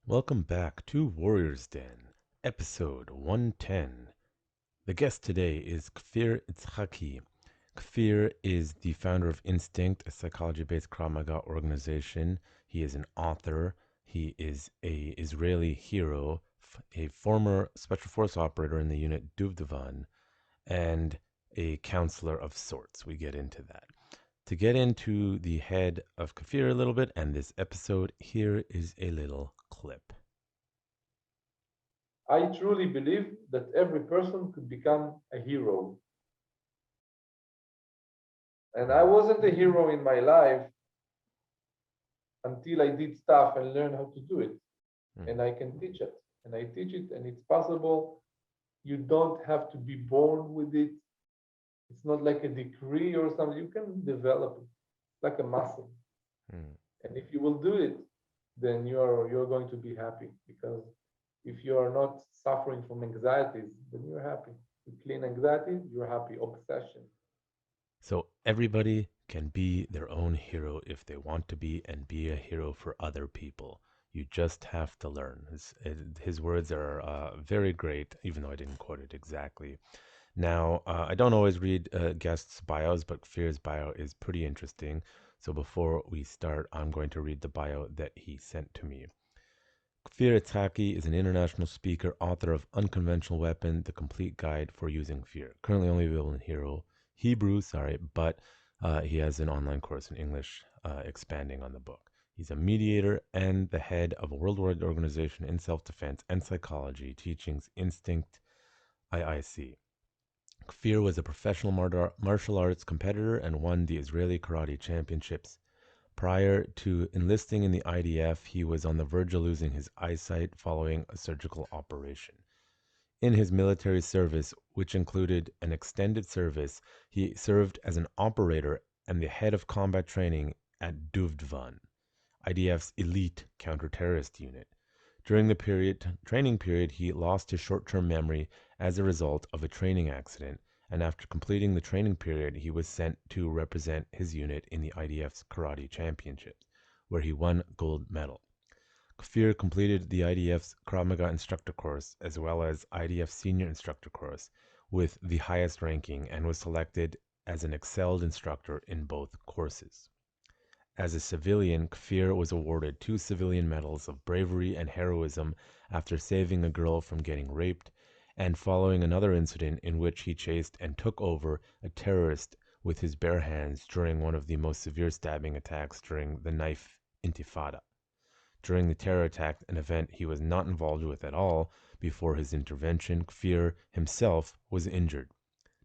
Welcome back to Warrior's Den, episode 110. The guest today is Kfir Itzhaki. Kfir is the founder of INSTINCT, a psychology-based Krav Maga organization. He is an author. He is a Israeli hero, a former special force operator in the unit Duvdevan, and a counselor of sorts. We get into that. To get into the head of Kfir a little bit and this episode, here is a little clip. I truly believe that every person could become a hero. And I wasn't a hero in my life until I did stuff and learned how to do it. And I can teach it. And I teach it, and it's possible. You don't have to be born with it. It's not like a degree or something. You can develop it like a muscle. Mm. And if you will do it, then you're going to be happy, because if you are not suffering from anxieties, then you're happy. You clean anxiety, you're happy. Obsession. So everybody can be their own hero if they want to be and be a hero for other people. You just have to learn. His words are very great, even though I didn't quote it exactly. Now, I don't always read guests' bios, but Kfir's bio is pretty interesting. So before we start, I'm going to read the bio that he sent to me. Kfir Itzhaki is an international speaker, author of Unconventional Weapon, the complete guide for using fear. Currently only available in Hebrew, but he has an online course in English expanding on the book. He's a mediator and the head of a worldwide organization in self-defense and psychology, teachings INSTINCT IIC. Kfir was a professional martial arts competitor and won the Israeli Karate Championships. Prior to enlisting in the IDF, he was on the verge of losing his eyesight following a surgical operation. In his military service, which included an extended service, he served as an operator and the head of combat training at Duvdevan, IDF's elite counterterrorist unit. During the training period, he lost his short-term memory as a result of a training accident, and after completing the training period, he was sent to represent his unit in the IDF's Karate Championships, where he won gold medal. Kfir completed the IDF's Krav Maga instructor course as well as IDF senior instructor course with the highest ranking and was selected as an excelled instructor in both courses. As a civilian, Kfir was awarded 2 civilian medals of bravery and heroism after saving a girl from getting raped and following another incident in which he chased and took over a terrorist with his bare hands during one of the most severe stabbing attacks during the knife intifada. During the terror attack, an event he was not involved with at all before his intervention, Kfir himself was injured.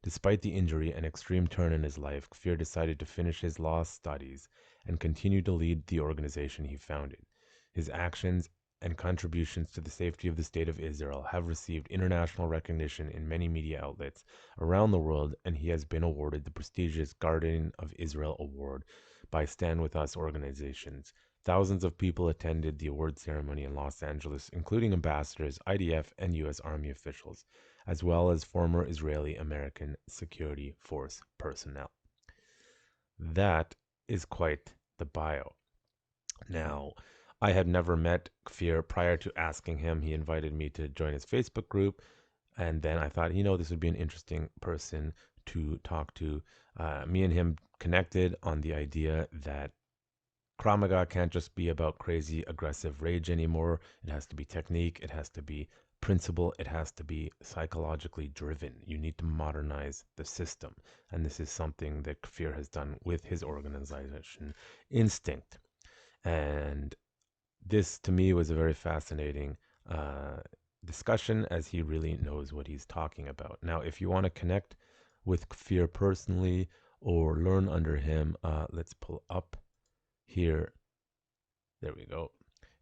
Despite the injury and extreme turn in his life, Kfir decided to finish his law studies and continue to lead the organization he founded. His actions and contributions to the safety of the State of Israel have received international recognition in many media outlets around the world, and he has been awarded the prestigious Guardian of Israel Award by Stand With Us organizations. Thousands of people attended the award ceremony in Los Angeles, including ambassadors, IDF, and U.S. Army officials, as well as former Israeli American Security Force personnel. That is quite the bio. Now, I had never met Kfir prior to asking him. He invited me to join his Facebook group, and then I thought, this would be an interesting person to talk to. Me and him connected on the idea that Krav Maga can't just be about crazy, aggressive rage anymore. It has to be technique. It has to be principle. It has to be psychologically driven. You need to modernize the system. And this is something that Kfir has done with his organization, Instinct. And this, to me, was a very fascinating discussion, as he really knows what he's talking about. Now, if you want to connect with Kfir personally or learn under him, let's pull up here. There we go.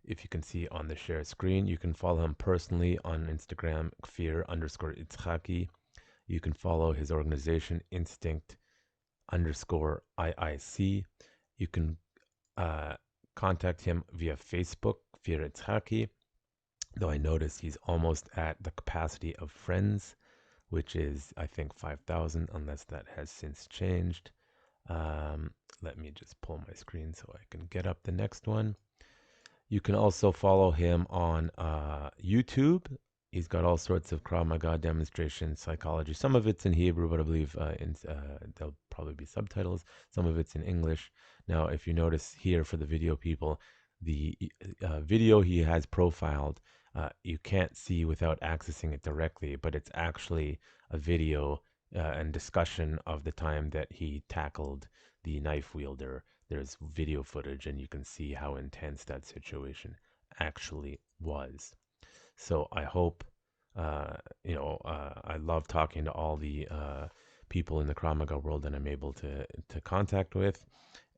If you can see on the share screen, you can follow him personally on Instagram, Kfir_Itzhaki. You can follow his organization, INSTINCT_IIC. You can contact him via Facebook, Kfir Itzhaki, though I notice he's almost at the capacity of friends, which is, I think, 5,000, unless that has since changed. Let me just pull my screen so I can get up the next one. You can also follow him on YouTube. He's got all sorts of Krav Maga demonstrations, psychology. Some of it's in Hebrew, but I believe there'll probably be subtitles. Some of it's in English. Now, if you notice here for the video people, the video he has profiled, you can't see without accessing it directly, but it's actually a video and discussion of the time that he tackled the knife wielder. There's video footage, and you can see how intense that situation actually was. So I hope, I love talking to all the people in the Krav Maga world that I'm able to contact with,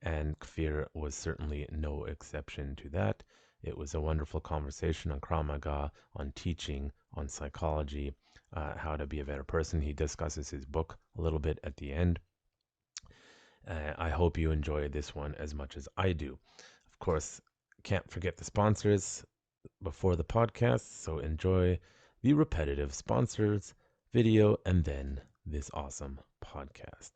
and Kfir was certainly no exception to that. It was a wonderful conversation on Krav Maga, on teaching, on psychology, how to be a better person. He discusses his book a little bit at the end. I hope you enjoy this one as much as I do. Of course, can't forget the sponsors before the podcast, so enjoy the repetitive sponsors video and then this awesome podcast.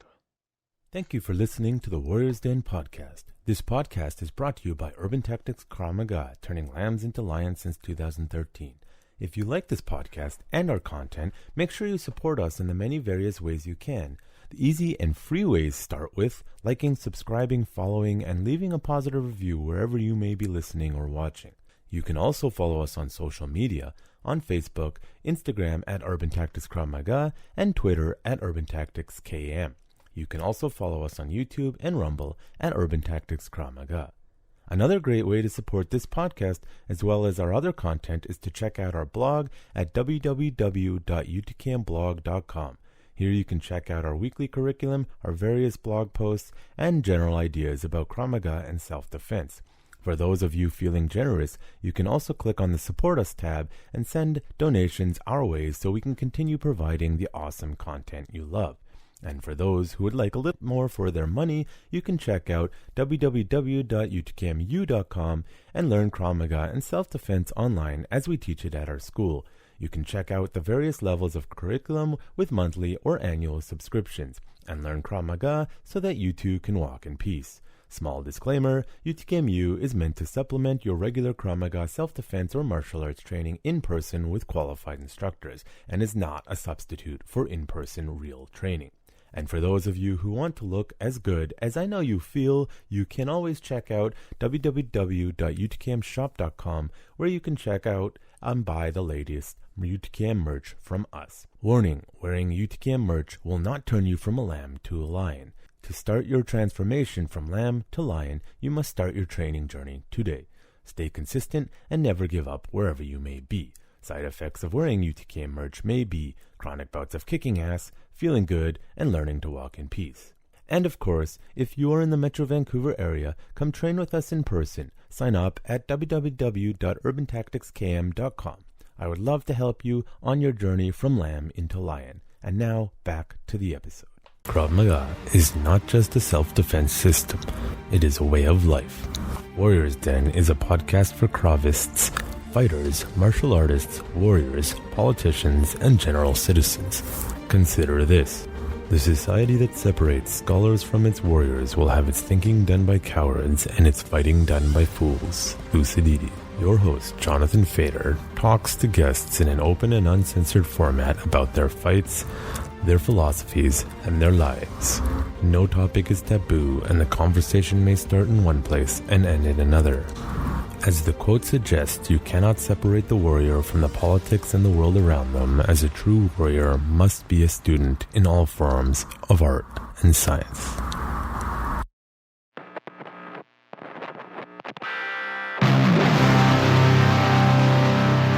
Thank you for listening to the Warriors Den podcast. This podcast is brought to you by Urban Tactics Krav Maga, turning lambs into lions since 2013. If you like this podcast and our content, make sure you support us in the many various ways you can. The easy and free ways start with liking, subscribing, following, and leaving a positive review wherever you may be listening or watching. You can also follow us on social media, on Facebook, Instagram at Urban Tactics Krav Maga, and Twitter at Urban Tactics KM. You can also follow us on YouTube and Rumble at Urban Tactics Krav Maga. Another great way to support this podcast, as well as our other content, is to check out our blog at www.utkmblog.com. Here you can check out our weekly curriculum, our various blog posts, and general ideas about Krav Maga and self-defense. For those of you feeling generous, you can also click on the Support Us tab and send donations our way so we can continue providing the awesome content you love. And for those who would like a little more for their money, you can check out www.utkmu.com and learn Krav Maga and self-defense online as we teach it at our school. You can check out the various levels of curriculum with monthly or annual subscriptions and learn Krav Maga so that you too can walk in peace. Small disclaimer, UTKMU is meant to supplement your regular Krav Maga self-defense or martial arts training in person with qualified instructors and is not a substitute for in-person real training. And for those of you who want to look as good as I know you feel, you can always check out www.utkmshop.com where you can check out and buy the latest UTKM merch from us. Warning, wearing UTKM merch will not turn you from a lamb to a lion. To start your transformation from lamb to lion, you must start your training journey today. Stay consistent and never give up wherever you may be. Side effects of wearing UTKM merch may be chronic bouts of kicking ass, feeling good, and learning to walk in peace. And of course, if you are in the Metro Vancouver area, come train with us in person. Sign up at www.urbantacticskm.com. I would love to help you on your journey from lamb into lion. And now, back to the episode. Krav Maga is not just a self-defense system. It is a way of life. Warriors Den is a podcast for Kravists, fighters, martial artists, warriors, politicians, and general citizens. Consider this. The society that separates scholars from its warriors will have its thinking done by cowards and its fighting done by fools. Lucidity. Your host, Jonathan Fader, talks to guests in an open and uncensored format about their fights, their philosophies, and their lives. No topic is taboo, and the conversation may start in one place and end in another. As the quote suggests, you cannot separate the warrior from the politics and the world around them, as a true warrior must be a student in all forms of art and science.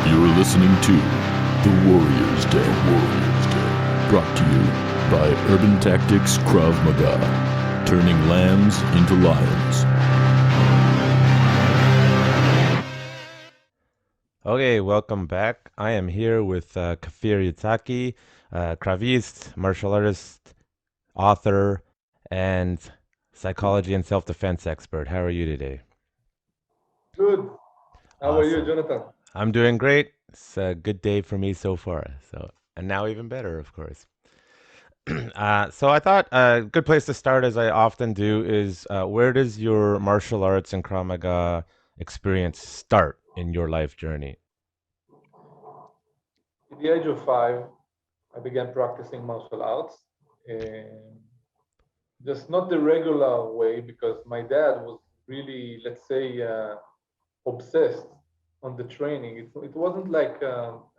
You're listening to The Warriors Den. Brought to you by Urban Tactics Krav Maga, turning lambs into lions. Okay, welcome back. I am here with Kfir Itzhaki, Kravist, martial artist, author, and psychology and self-defense expert. How are you today? Good. How are you, Jonathan? I'm doing great. It's a good day for me so far. And now even better, of course. So I thought a good place to start, as I often do, is where does your martial arts and Krav Maga experience start in your life journey? At the age of 5, I began practicing martial arts. And just not the regular way, because my dad was really, let's say, obsessed on the training. It wasn't like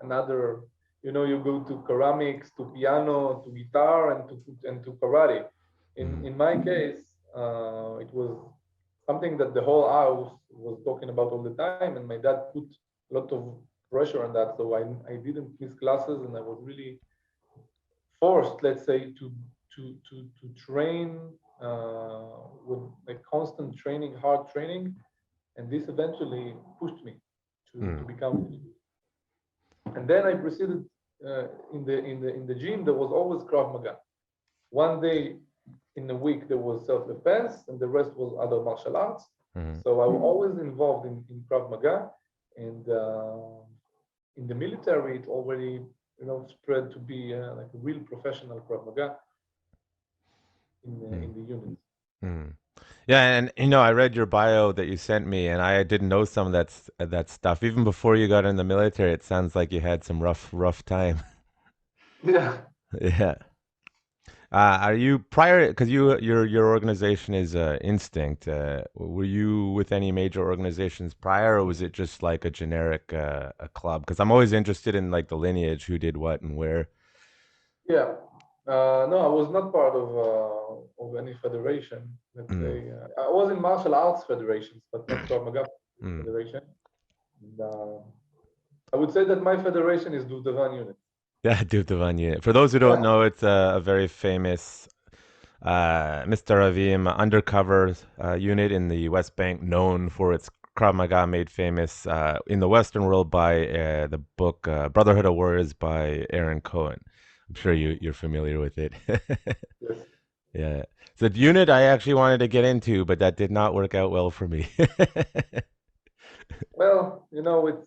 another, you go to ceramics, to piano, to guitar, and to karate. In my case, it was something that the whole house was talking about all the time, and my dad put a lot of pressure on that. So I didn't miss classes, and I was really forced, let's say, to train with a constant training, hard training, and this eventually pushed me to become. And then I proceeded in the gym. There was always Krav Maga. One day in a week there was self-defense, and the rest was other martial arts. So I was always involved in Krav Maga, and in the military it already spread to be like a real professional Krav Maga in the unit. Yeah, and I read your bio that you sent me, and I didn't know some of that stuff. Even before you got in the military, it sounds like you had some rough time. Yeah. Yeah. Are you prior? Because your organization is Instinct. Were you with any major organizations prior, or was it just like a generic a club? Because I'm always interested in like the lineage, who did what and where. Yeah. No, I was not part of any federation. Let's say I was in martial arts federations, but not Krav Maga federation. And, I would say that my federation is Duvdevan unit. Yeah, Duvdevan unit. For those who don't know, it's a very famous Mr. Ravim undercover unit in the West Bank, known for its Krav Maga, made famous in the Western world by the book Brotherhood of Warriors by Aaron Cohen. I'm sure you're familiar with it. Yes. Yeah. So the unit I actually wanted to get into, but that did not work out well for me. Well, it's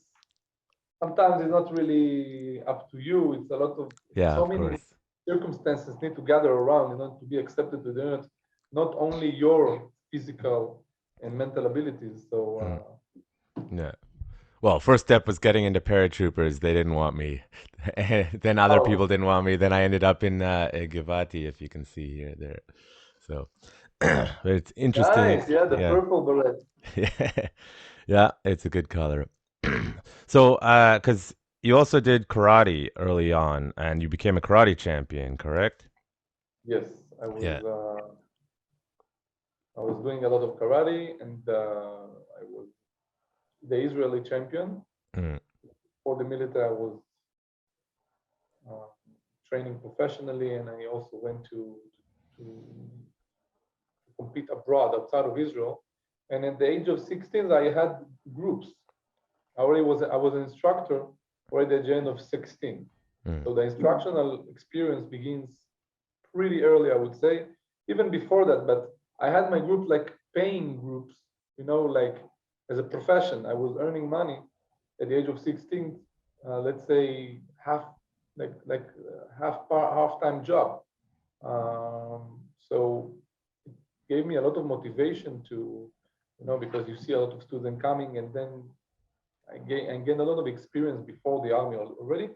sometimes it's not really up to you. It's a lot of Yeah, so of many course. circumstances need to gather around, to be accepted to the unit. Not only your physical and mental abilities. So Yeah. Well, first step was getting into paratroopers. They didn't want me. Then other people didn't want me. Then I ended up in Givati, if you can see here, there. So but it's interesting. nice, yeah, the purple beret. Yeah, yeah, it's a good color. So, because you also did karate early on, and you became a karate champion, correct? Yes, I was. Yeah. I was doing a lot of karate, and I was the Israeli champion. For the military, I was training professionally, and I also went to compete abroad outside of Israel. And at the age of 16, I had groups. I was an instructor already at the end of 16. So the instructional experience begins pretty early, I would say, even before that. But I had my group like paying groups, like as a profession. I was earning money at the age of 16. Let's say half-time job. So it gave me a lot of motivation to, because you see a lot of students coming, and then I gained a lot of experience before the army already.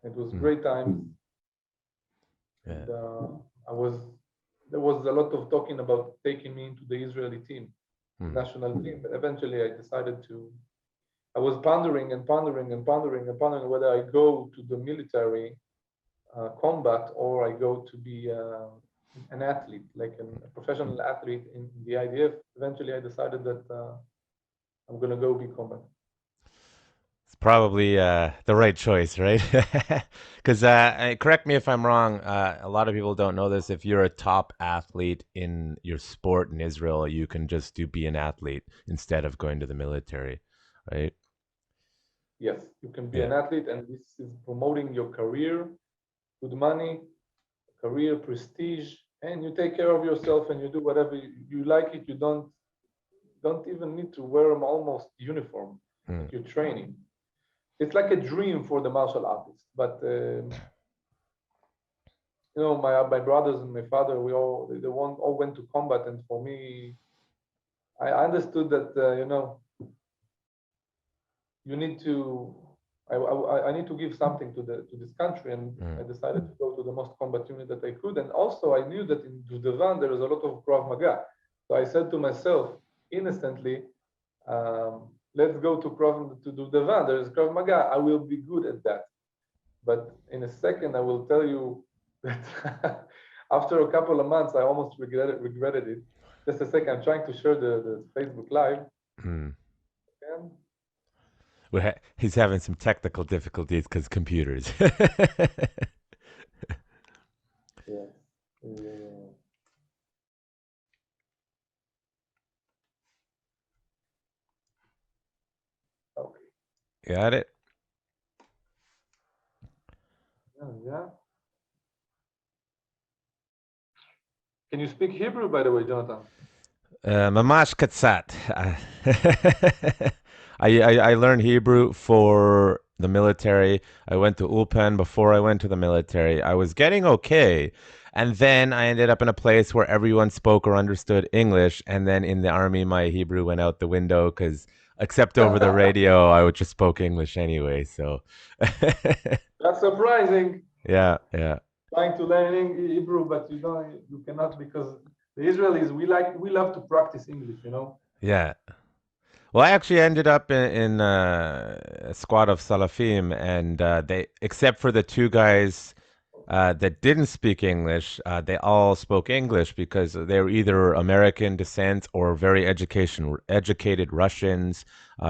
It was great times. Yeah. And there was a lot of talking about taking me into the Israeli team, national team. But eventually I decided I was pondering whether I go to the military combat or I go to be an athlete, like a professional athlete in the IDF. Eventually I decided that I'm going to go be combat. It's probably the right choice, right? Because correct me if I'm wrong. A lot of people don't know this. If you're a top athlete in your sport in Israel, you can just be an athlete instead of going to the military, right? Yes, you can be an athlete, and this is promoting your career, good money, career prestige, and you take care of yourself and you do whatever you like it. You don't even need to wear almost uniform. You're training. It's like a dream for the martial artist. But my brothers and my father, they all went to combat, and for me, I understood that you need to. I need to give something to this country, and I decided to go to the most combat unit that I could. And also, I knew that in Duvdevan there is a lot of Krav Maga, so I said to myself innocently, "Let's go to Duvdevan. There is Krav Maga. I will be good at that." But in a second, I will tell you that after a couple of months, I almost regretted it. Just a second, I'm trying to share the Facebook Live. And he's having some technical difficulties because computers. Yeah. Okay. Got it? Yeah. Can you speak Hebrew, by the way, Jonathan? Mamash katsat. I learned Hebrew for the military. I went to Ulpan before I went to the military. I was getting okay. And then I ended up in a place where everyone spoke or understood English. And then in the army, my Hebrew went out the window because, except over the radio, I would just spoke English anyway. So that's surprising. Yeah. Trying to learn Hebrew, but you cannot, because the Israelis, we love to practice English, Yeah. Well, I actually ended up in a squad of Salafim, and they, except for the two guys that didn't speak English, they all spoke English because they were either American descent or very educated Russians.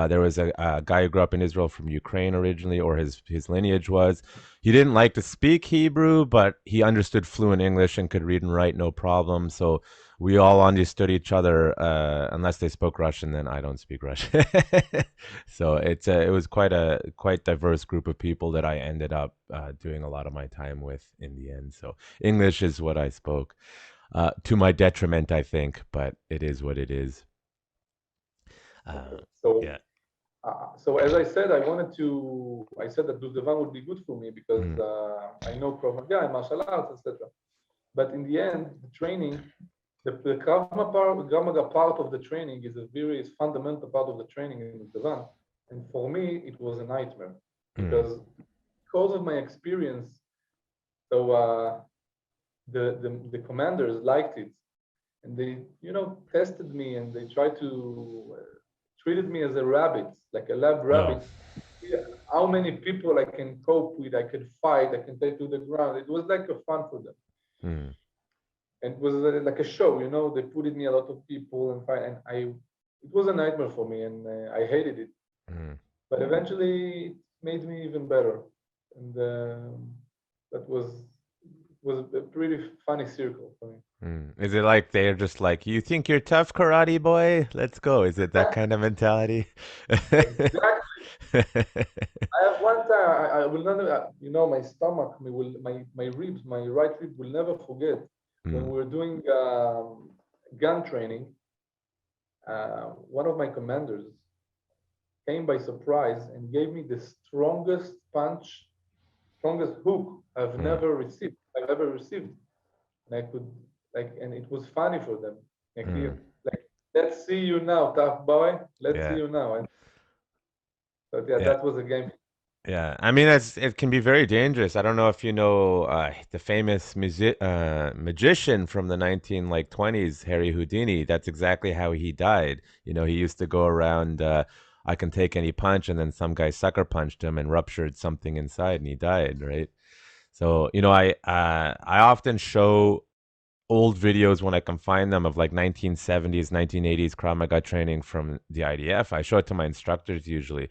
There was a guy who grew up in Israel from Ukraine originally, or his lineage was. He didn't like to speak Hebrew, but he understood fluent English and could read and write no problem. So we all understood each other, unless they spoke Russian. Then I don't speak Russian. So it was quite diverse group of people that I ended up doing a lot of my time with in the end. So English is what I spoke, to my detriment, I think, but it is what it is. Yeah. So as I said, I said that Duvdevan would be good for me because I know Krav Maga and martial arts, etc. But in the end, the training, the Krav Maga part of the training is a very fundamental part of the training in Duvdevan. And for me, it was a nightmare because of my experience. So the commanders liked it, and they tested me, and they tried to treated me as a rabbit, like a lab rabbit. Yeah. How many people I can cope with, I can fight, I can take to the ground. It was like a fun for them. And it was like a show, they put in me a lot of people and fight, and it was a nightmare for me, and I hated it. But eventually it made me even better. And that was a pretty funny circle for me. Is it like they're just like, you think you're tough, karate boy? Let's go. Is it that kind of mentality? Exactly. I have one time, I will never, my stomach, my ribs, my right rib will never forget when we were doing gun training. One of my commanders came by surprise and gave me the strongest hook I've ever received. And I could, and it was funny for them. Let's see you now, tough boy. Let's see you now. But that was a game. Yeah, I mean, it can be very dangerous. I don't know if you know the famous magician from the 1920s, Harry Houdini. That's exactly how he died. He used to go around, I can take any punch, and then some guy sucker punched him and ruptured something inside, and he died, right? So, I often show old videos when I can find them of like 1970s, 1980s Krav Maga training from the IDF. I show it to my instructors usually.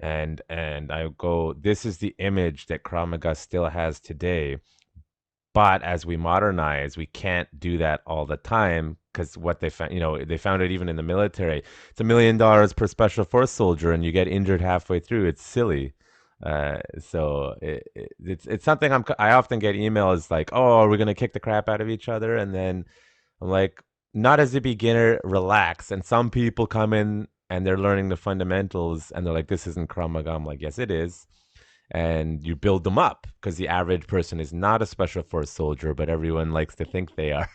And I go, this is the image that Krav Maga still has today. But as we modernize, we can't do that all the time because what they found, they found it even in the military. It's $1 million per special force soldier, and you get injured halfway through. It's silly. So it's something I often get emails like, oh, are we gonna kick the crap out of each other? And then I'm like, not as a beginner, relax. And some people come in and they're learning the fundamentals, and they're like, this isn't Krav Maga. I'm like, yes, it is. And you build them up because the average person is not a special force soldier, but everyone likes to think they are.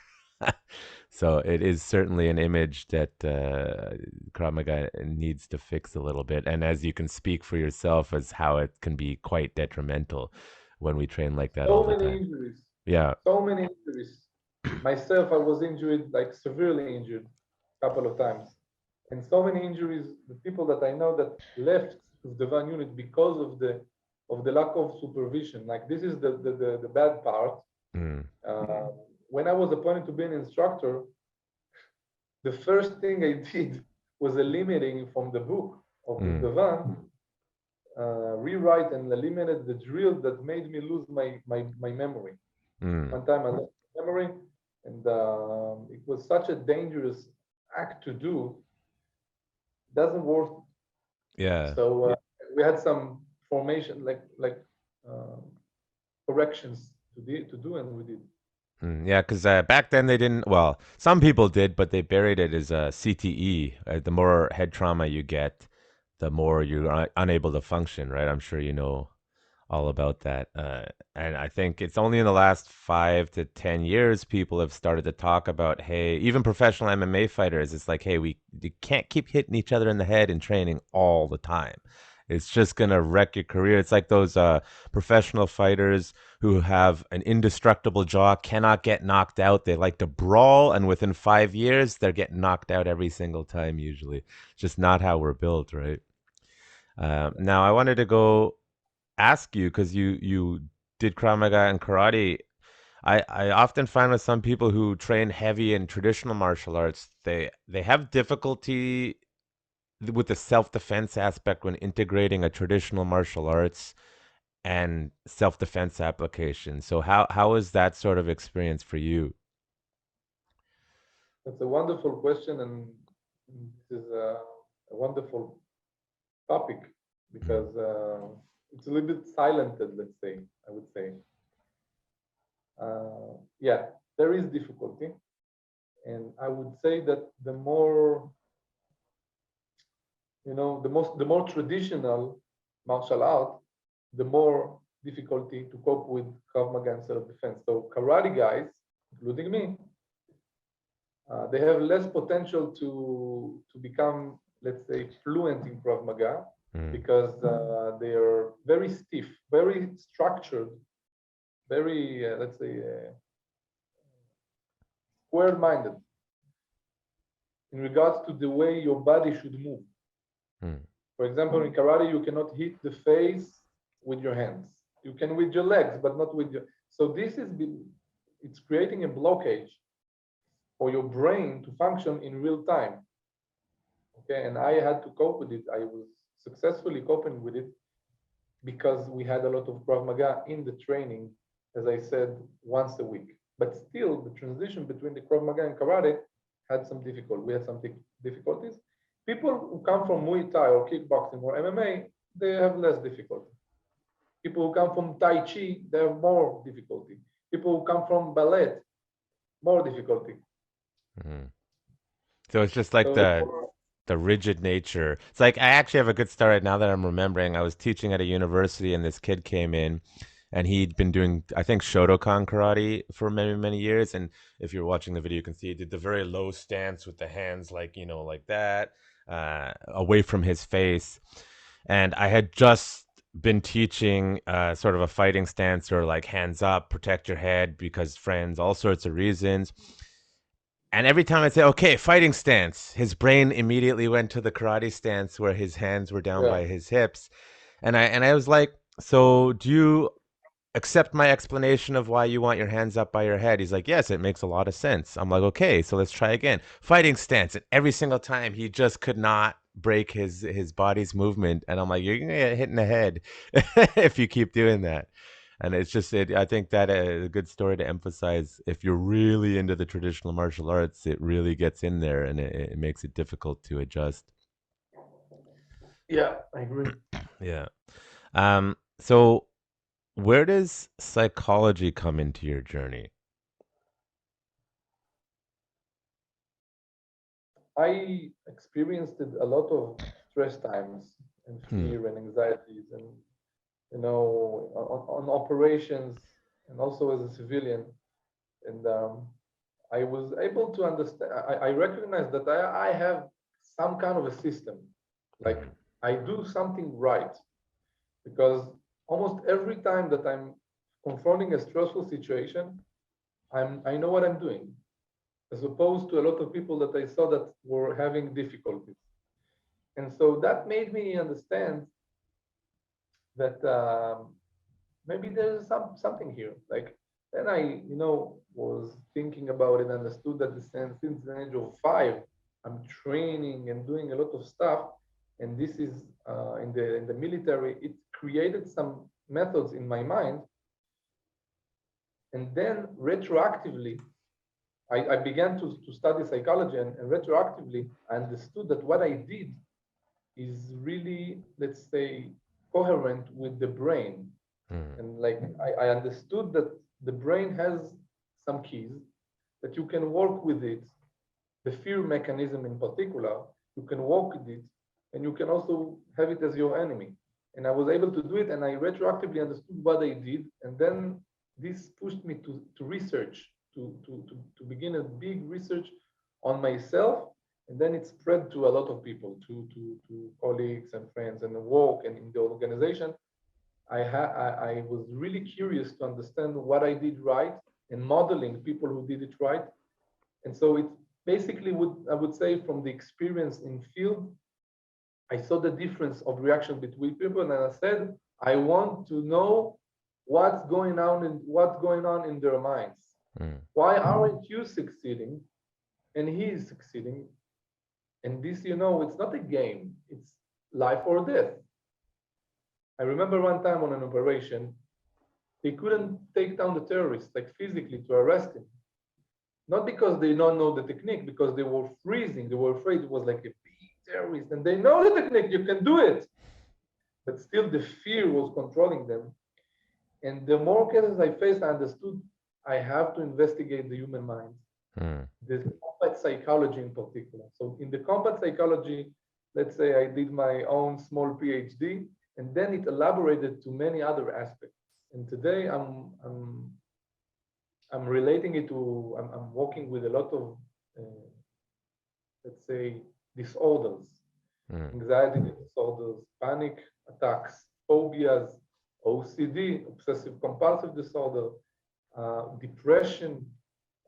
So it is certainly an image that Krav Maga needs to fix a little bit. And as you can speak for yourself as how it can be quite detrimental when we train like that all So the many time. injuries. Yeah. So many injuries. Myself, I was injured, like severely injured, a couple of times. And so many injuries, the people that I know that left Duvdevan unit because of the lack of supervision. Like this is the bad part. Mm. When I was appointed to be an instructor, the first thing I did was eliminating from the book of Duvdevan, rewrite and eliminate the drill that made me lose my memory. One time I lost memory, and it was such a dangerous act to do. Doesn't work. Yeah. So we had some formation, like uh, corrections to do, and we did. Yeah, because back then they didn't. Well, some people did, but they buried it as a CTE. The more head trauma you get, the more you're unable to function. Right? I'm sure you know all about that. And I think it's only in the last 5 to 10 years people have started to talk about, hey, even professional MMA fighters, it's like, hey, you can't keep hitting each other in the head in training all the time. It's just gonna wreck your career. It's like those professional fighters who have an indestructible jaw, cannot get knocked out. They like to brawl, and within 5 years, they're getting knocked out every single time. Usually, it's just not how we're built, right? Now, I wanted to go ask you because you did Krav Maga and karate. I often find with some people who train heavy in traditional martial arts, they have difficulty with the self-defense aspect when integrating a traditional martial arts and self-defense application. So how is that sort of experience for you? That's a wonderful question, and this is a wonderful topic because it's a little bit silented, let's say, I would say. Yeah, there is difficulty. And I would say that the more, the more traditional martial art, the more difficulty to cope with Krav Maga and self-defense. So karate guys, including me, they have less potential to become, let's say, fluent in Krav Maga because they are very stiff, very structured, very, let's say, square-minded in regards to the way your body should move. For example, in karate, you cannot hit the face with your hands. You can with your legs, but not with your. So this is it's creating a blockage for your brain to function in real time. Okay, and I had to cope with it. I was successfully coping with it because we had a lot of Krav Maga in the training, as I said, once a week. But still, the transition between the Krav Maga and karate had some difficulty. We had some difficulties. People who come from Muay Thai or kickboxing or MMA, they have less difficulty. People who come from Tai Chi, they have more difficulty. People who come from ballet, more difficulty. So it's just like the rigid nature. It's like I actually have a good story now that I'm remembering. I was teaching at a university and this kid came in and he'd been doing, I think, Shotokan karate for many, many years. And if you're watching the video, you can see he did the very low stance with the hands like, like that, away from his face. And I had just been teaching sort of a fighting stance or like hands up, protect your head because friends, all sorts of reasons. And every time I'd say, okay, fighting stance, his brain immediately went to the karate stance where his hands were down by his hips. And I was like, so do you accept my explanation of why you want your hands up by your head? He's like, yes, it makes a lot of sense. I'm like, okay, so let's try again. Fighting stance. And every single time he just could not break his body's movement. And I'm like, you're going to get hit in the head if you keep doing that. And it's just, I think that a good story to emphasize. If you're really into the traditional martial arts, it really gets in there and it makes it difficult to adjust. Yeah, I agree. Yeah. So where does psychology come into your journey? I experienced a lot of stress times and fear and anxieties and on operations and also as a civilian. And I was able to understand, I recognized that I have some kind of a system, like I do something right, because almost every time that I'm confronting a stressful situation, I know what I'm doing, as opposed to a lot of people that I saw that were having difficulties. And so that made me understand that maybe there's something here. Like then I, was thinking about it, understood that since the age of 5, I'm training and doing a lot of stuff, and this is in the military. It created some methods in my mind, and then retroactively, I began to study psychology, and retroactively, I understood that what I did is really, let's say, coherent with the brain. And like I understood that the brain has some keys that you can work with it, the fear mechanism in particular, you can work with it, and you can also have it as your enemy. And I was able to do it, and I retroactively understood what I did, and then this pushed me to research, to begin a big research on myself, and then it spread to a lot of people, to colleagues and friends and the work and in the organization. I was really curious to understand what I did right and modeling people who did it right. And so it basically I would say from the experience in field, I saw the difference of reaction between people, and I said, I want to know what's going on in their minds. Why aren't you succeeding and he is succeeding? And this, it's not a game, it's life or death. I remember one time on an operation, they couldn't take down the terrorist, like physically, to arrest him. Not because they don't know the technique, because they were freezing, they were afraid it was like a big terrorist, and they know the technique, you can do it. But still the fear was controlling them. And the more cases I faced, I understood I have to investigate the human mind. The combat psychology in particular. So in the combat psychology, let's say I did my own small PhD, and then it elaborated to many other aspects. And today I'm relating it to, I'm working with a lot of, let's say, disorders, anxiety disorders, panic attacks, phobias, OCD, obsessive compulsive disorder, depression,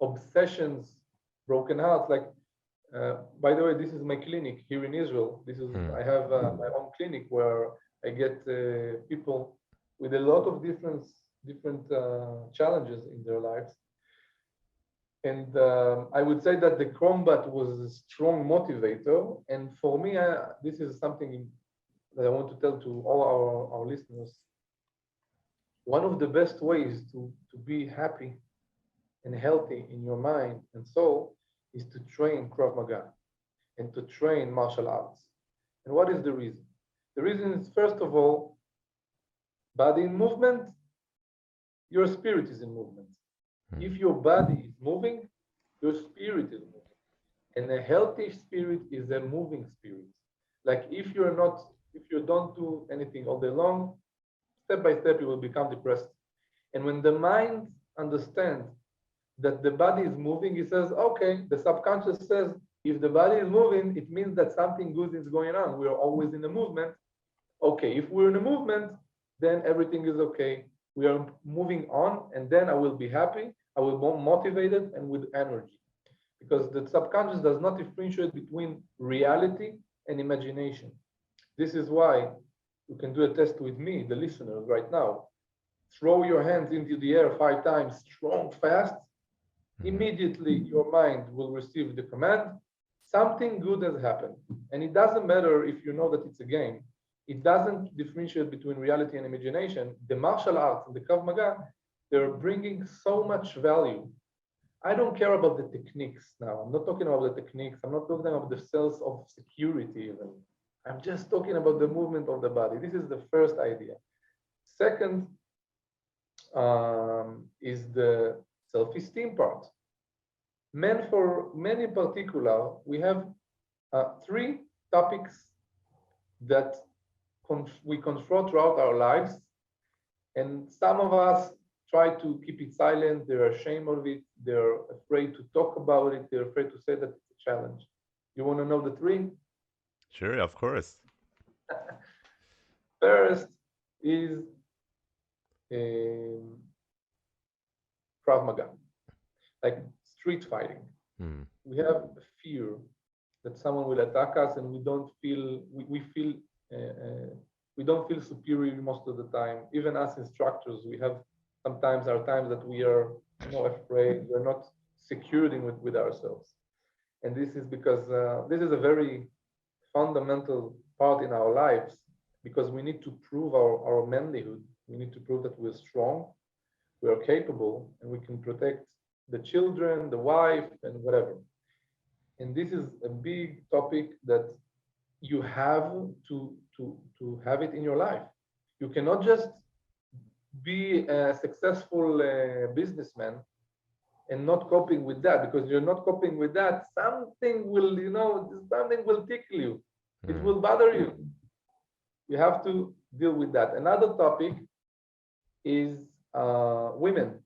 obsessions, broken hearts. Like, by the way, this is my clinic here in Israel. I have my own clinic where I get people with a lot of different challenges in their lives. And I would say that the combat was a strong motivator. And for me, this is something that I want to tell to all our listeners. One of the best ways to be happy and healthy in your mind and soul is to train Krav Maga and to train martial arts. And what is the reason? The reason is, first of all, body in movement, your spirit is in movement. If your body is moving, your spirit is moving. And a healthy spirit is a moving spirit. Like if you don't do anything all day long, step by step, you will become depressed. And when the mind understands that the body is moving, it says, okay, the subconscious says, if the body is moving, it means that something good is going on. We are always in a movement. Okay, if we're in a movement, then everything is okay. We are moving on, and then I will be happy, I will be motivated and with energy. Because the subconscious does not differentiate between reality and imagination. This is why you can do a test with me, the listeners, right now. Throw your hands into the air 5 times, strong, fast. Immediately, your mind will receive the command. Something good has happened. And it doesn't matter if you know that it's a game. It doesn't differentiate between reality and imagination. The martial arts and the Krav Maga, they're bringing so much value. I don't care about the techniques now. I'm not talking about the techniques. I'm not talking about the cells of security even. I'm just talking about the movement of the body. This is the first idea. Second is the self-esteem part. For men in particular, we have 3 topics that we confront throughout our lives. And some of us try to keep it silent. They're ashamed of it. They're afraid to talk about it. They're afraid to say that it's a challenge. You want to know the three? Sure, of course. First is um, Krav Maga, like street fighting. We have a fear that someone will attack us, and we don't feel we don't feel superior most of the time. Even us instructors, we have sometimes our times that we are afraid. We're not secured with ourselves, and this is because this is a very fundamental part in our lives, because we need to prove our manlyhood. We need to prove that we're strong, we are capable, and we can protect the children, the wife, and whatever. And this is a big topic that you have to have it in your life. You cannot just be a successful businessman and not coping with that, because you're not coping with that. Something will, something will tickle you. It will bother you. You have to deal with that. Another topic is women.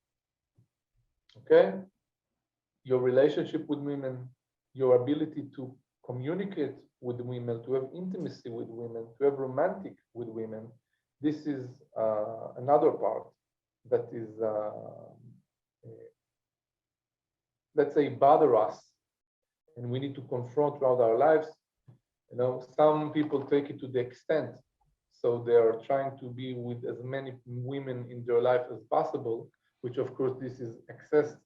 Okay, your relationship with women, your ability to communicate with women, to have intimacy with women, to have romantic with women. This is another part that is, let's say, bother us, and we need to confront throughout our lives. Some people take it to the extent, so they are trying to be with as many women in their life as possible, which of course this is excess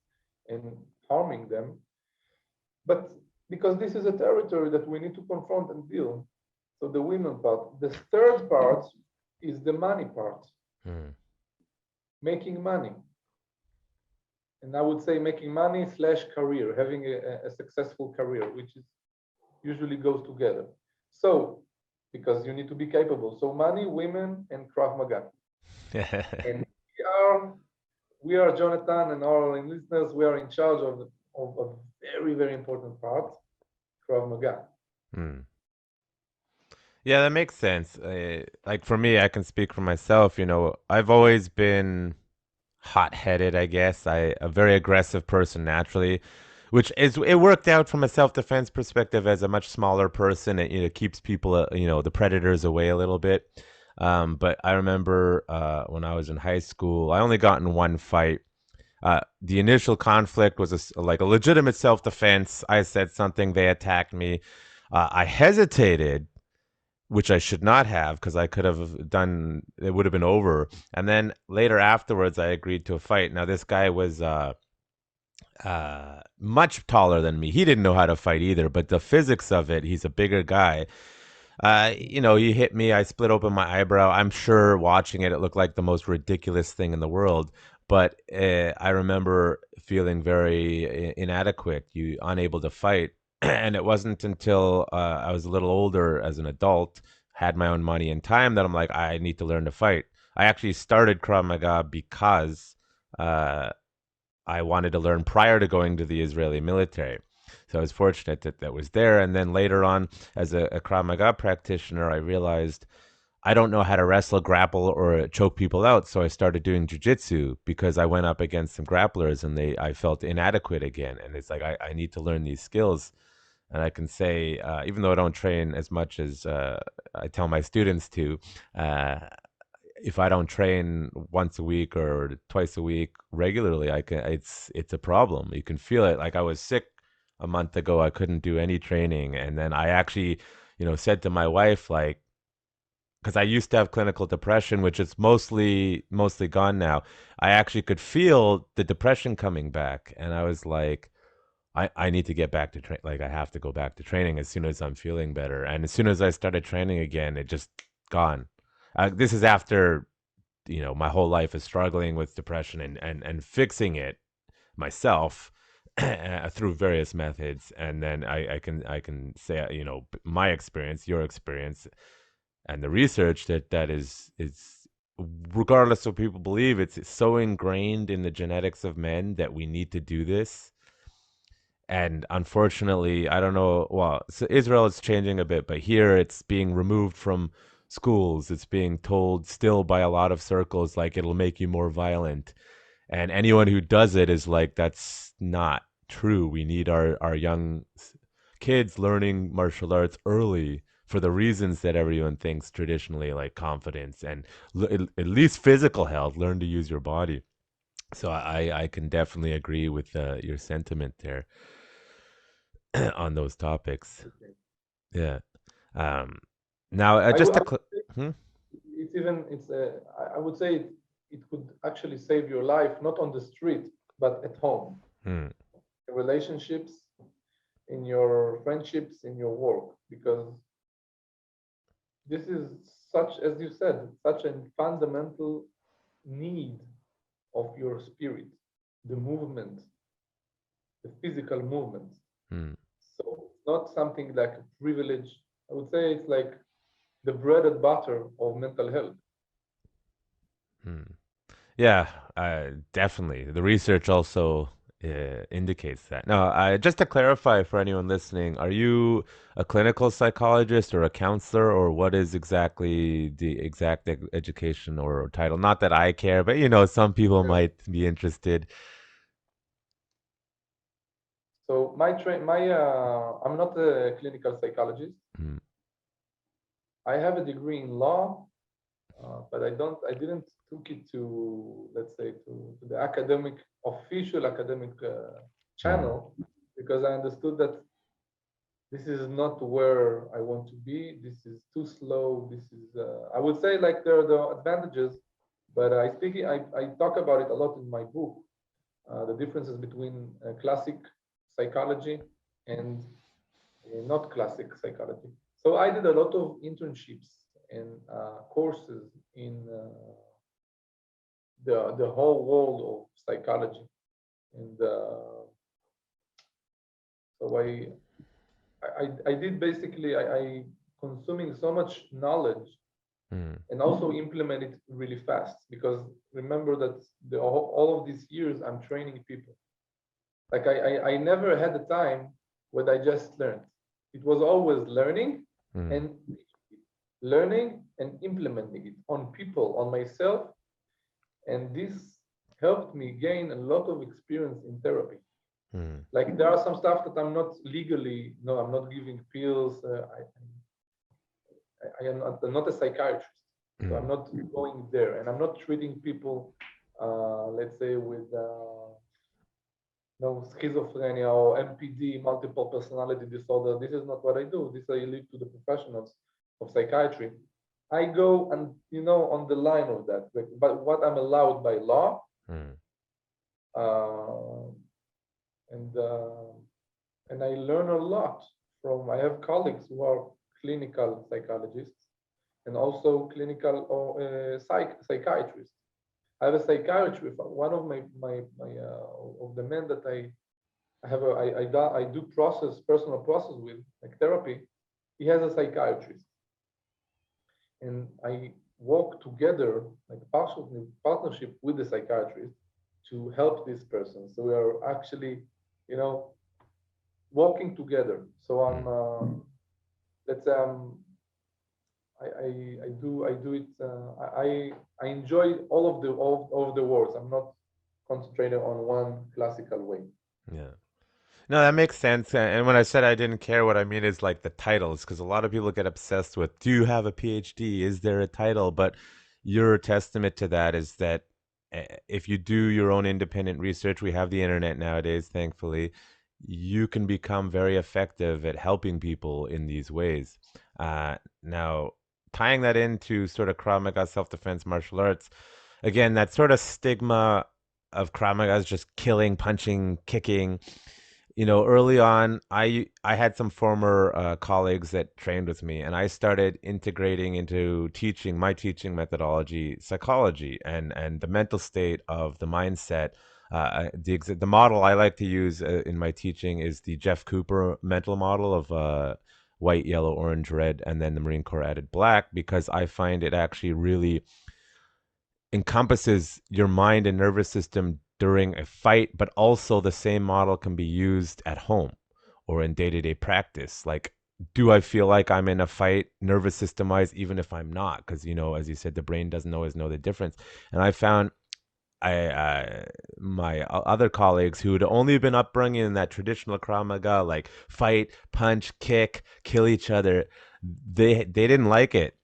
and harming them. But because this is a territory that we need to confront and deal. So the women part. The third part is the money part. Making money. And I would say making money / career, having a successful career, which is usually goes together. So, because you need to be capable. So money, women, and Krav Maga. And we are Jonathan and all listeners, we are in charge of a very, very important part, Krav Maga. Yeah, that makes sense. Like for me, I can speak for myself. I've always been hot-headed, I guess. A very aggressive person naturally, which it worked out from a self-defense perspective as a much smaller person. It keeps people, the predators away a little bit. But I remember when I was in high school, I only got in one fight. The initial conflict was like a legitimate self-defense. I said something, they attacked me. I hesitated, which I should not have, because I could have done, it would have been over. And then later afterwards, I agreed to a fight. Now, this guy was much taller than me. He didn't know how to fight either, but the physics of it, he's a bigger guy. He hit me. I split open my eyebrow. I'm sure watching it, it looked like the most ridiculous thing in the world. But I remember feeling very inadequate, unable to fight. And it wasn't until I was a little older as an adult, had my own money and time, that I'm like, I need to learn to fight. I actually started Krav Maga because I wanted to learn prior to going to the Israeli military. So I was fortunate that was there. And then later on, as a Krav Maga practitioner, I realized I don't know how to wrestle, grapple, or choke people out. So I started doing jujitsu because I went up against some grapplers and I felt inadequate again. And it's like, I need to learn these skills. And I can say, even though I don't train as much as I tell my students to, if I don't train once a week or twice a week regularly, it's a problem. You can feel it. Like I was sick a month ago, I couldn't do any training. And then I actually, said to my wife, like, because I used to have clinical depression, which is mostly gone now. I actually could feel the depression coming back. And I was like, I need to get back to train. Like I have to go back to training as soon as I'm feeling better. And as soon as I started training again, it just gone. This is after, my whole life is struggling with depression and fixing it myself through various methods. And then I can say, my experience, your experience, and the research that is regardless of what people believe, it's so ingrained in the genetics of men that we need to do this. And unfortunately, I don't know. Well, so Israel is changing a bit, but here it's being removed from schools. It's being told still by a lot of circles like it'll make you more violent. And anyone who does it is like, that's not true. We need our young kids learning martial arts early for the reasons that everyone thinks traditionally, like confidence and at least physical health. Learn to use your body. So I can definitely agree with your sentiment there on those topics. Okay. Yeah. Um, now, just I to would say hmm? it's even it's I would say it could actually save your life not on the street but at home, Hmm. in relationships, in your friendships, in your work, because this is such, as you said, such a fundamental need of your spirit, the movement, the physical movement. Hmm. So it's not something like a privilege. I would say it's like the bread and butter of mental health. Hmm. Yeah, definitely. The research also indicates that. Now, just to clarify for anyone listening, are you a clinical psychologist or a counselor, or what is exactly the exact education or title? Not that I care, but some people Yeah. might be interested. So I'm not a clinical psychologist. Hmm. I have a degree in law, but I didn't took it to, let's say, to the official academic Hmm. channel, because I understood that this is not where I want to be. This is too slow. This is, I would say, like there are the advantages, but I talk about it a lot in my book, the differences between classic psychology and not classic psychology. So I did a lot of internships and courses in the whole world of psychology, and so I did basically I consuming so much knowledge Hmm. and also implement it really fast, because remember that all of these years I'm training people. Like I never had a time when I just learned. It was always Hmm. and learning and implementing it on people, on myself, and this helped me gain a lot of experience in therapy. Hmm. Like there are some stuff that I'm not legally, no, I'm not giving pills. I am not, I'm not a psychiatrist, so Hmm. I'm not going there, and I'm not treating people, let's say, with no schizophrenia or MPD, multiple personality disorder. This is not what I do. This I leave to the professionals of psychiatry. I go and on the line of that, but what I'm allowed by law, Hmm. uh, and uh, and I learn a lot from. I have colleagues who are clinical psychologists and also clinical or psychiatrists. I have a psychiatrist. One of my of the men that I have I do personal process with, like therapy. He has a psychiatrist, and I work together, like partnership with the psychiatrist, to help this person. So we are actually, you know, working together. So I'm, Hmm. let's say I do it. I enjoy all of the words. I'm not concentrated on one classical way. Yeah. No, that makes sense. And when I said I didn't care, what I mean is like the titles, because a lot of people get obsessed with, do you have a PhD? Is there a title? But your testament to that is that if you do your own independent research, we have the internet nowadays, thankfully, you can become very effective at helping people in these ways. Now, tying that into sort of Krav Maga self-defense martial arts, again, that sort of stigma of Krav Maga is just killing, punching, kicking. Early on, I had some former colleagues that trained with me, and I started integrating into teaching my teaching methodology, psychology, and the mental state of the mindset. The model I like to use in my teaching is the Jeff Cooper mental model of white, yellow, orange, red, and then the Marine Corps added black, because I find it actually really encompasses your mind and nervous system during a fight, but also the same model can be used at home or in day to day practice. Like, do I feel like I'm in a fight nervous system wise, even if I'm not? Because, as you said, the brain doesn't always know the difference. And I found my other colleagues who'd only been upbringing in that traditional Krav Maga, like fight, punch, kick, kill each other, they didn't like it.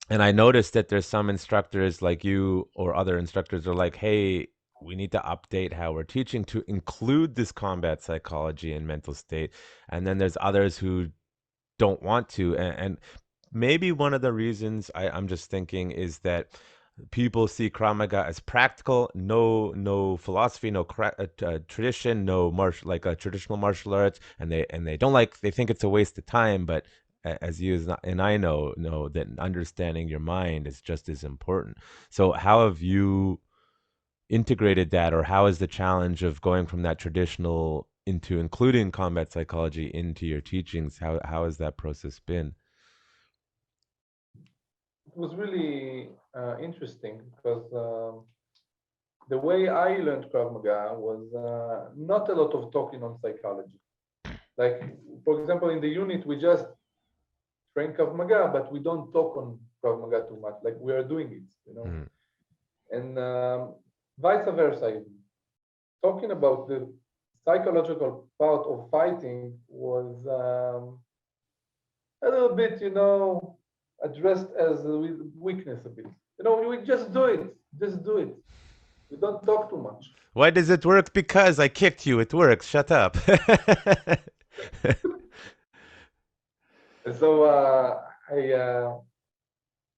And I noticed that there's some instructors like you or other instructors are like, hey, we need to update how we're teaching to include this combat psychology and mental state. And then there's others who don't want to. And maybe one of the reasons I'm just thinking is that people see Krav Maga as practical, no philosophy, no tradition, no martial like a traditional martial arts, and they don't like they think it's a waste of time. But as you and I know that understanding your mind is just as important. So how have you integrated that, or how is the challenge of going from that traditional into including combat psychology into your teachings? How has that process been? It was really interesting because the way I learned Krav Maga was not a lot of talking on psychology. Like, for example, in the unit, we just train Krav Maga, but we don't talk on Krav Maga too much. Like, we are doing it, you know? Mm. And vice versa. Talking about the psychological part of fighting was a little bit, addressed as a weakness a bit. We just do it. Just do it. We don't talk too much. Why does it work? Because I kicked you. It works. Shut up. And so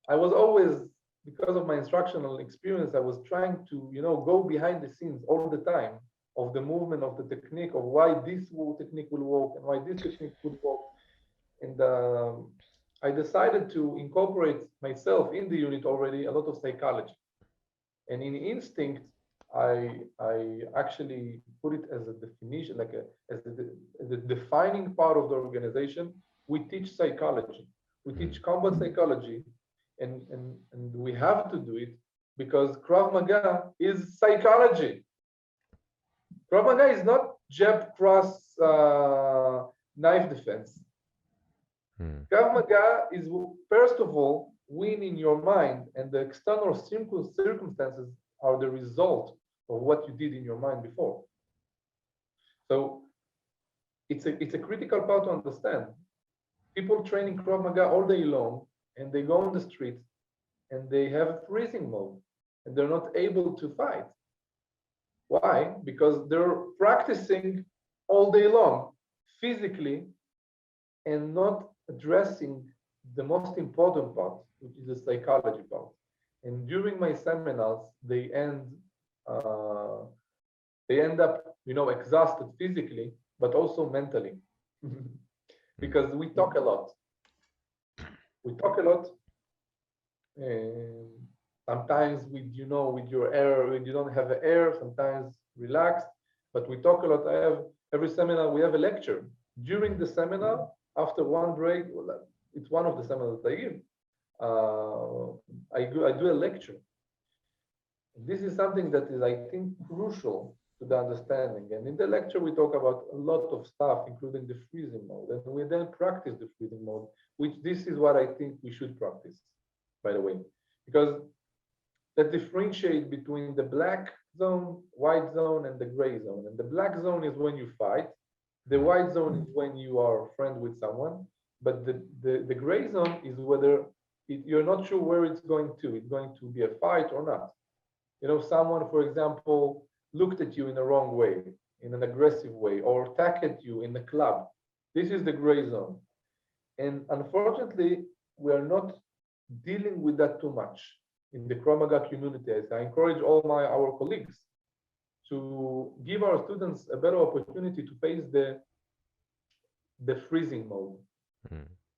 I was always, because of my instructional experience, I was trying to, go behind the scenes all the time of the movement of the technique, of why this technique will work and why this technique would work. And I decided to incorporate myself in the unit already a lot of psychology. And in Instinct, I actually put it as a definition, like as a defining part of the organization. We teach psychology. We teach combat psychology, and we have to do it because Krav Maga is psychology. Krav Maga is not jab, cross, knife defense. Krav Maga is, first of all, win in your mind, and the external circumstances are the result of what you did in your mind before. So it's a critical part to understand. People training Krav Maga all day long, and they go on the street, and they have a freezing mode, and they're not able to fight. Why? Because they're practicing all day long, physically, and not addressing the most important part, which is the psychology part. And during my seminars, they end up, exhausted physically, but also mentally, because we talk a lot. We talk a lot. And sometimes with your air, when you don't have air, sometimes relaxed, but we talk a lot. Every seminar, we have a lecture. During the seminar, after one break, it's one of the seminars that I give. I do a lecture. This is something that is, I think, crucial to the understanding. And in the lecture, we talk about a lot of stuff, including the freezing mode. And we then practice the freezing mode, which this is what I think we should practice, by the way, because that differentiate between the black zone, white zone, and the gray zone. And the black zone is when you fight. The white zone is when you are a friend with someone. But the gray zone is whether you're not sure where it's going to. It's going to be a fight or not. Someone, for example, looked at you in the wrong way, in an aggressive way, or attacked you in the club. This is the gray zone. And unfortunately, we are not dealing with that too much in the Krav Maga community. I encourage all our colleagues to give our students a better opportunity to face the freezing mode.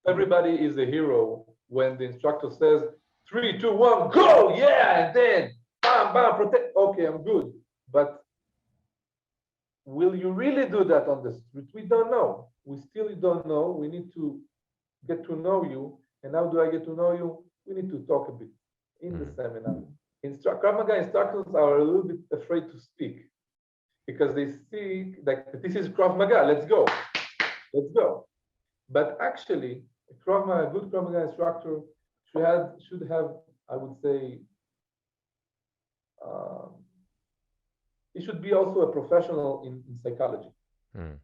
Everybody is a hero when the instructor says 3, 2, 1, go, yeah, and then bam, bam, protect. Okay, I'm good. But will you really do that on the street? We don't know. We still don't know. We need to get to know you. And how do I get to know you? We need to talk a bit in the seminar. Krav Maga instructors are a little bit afraid to speak because they see like this is Krav Maga. Let's go. But actually, a good Krav Maga instructor should have, I would say, should be also a professional in psychology. Mm.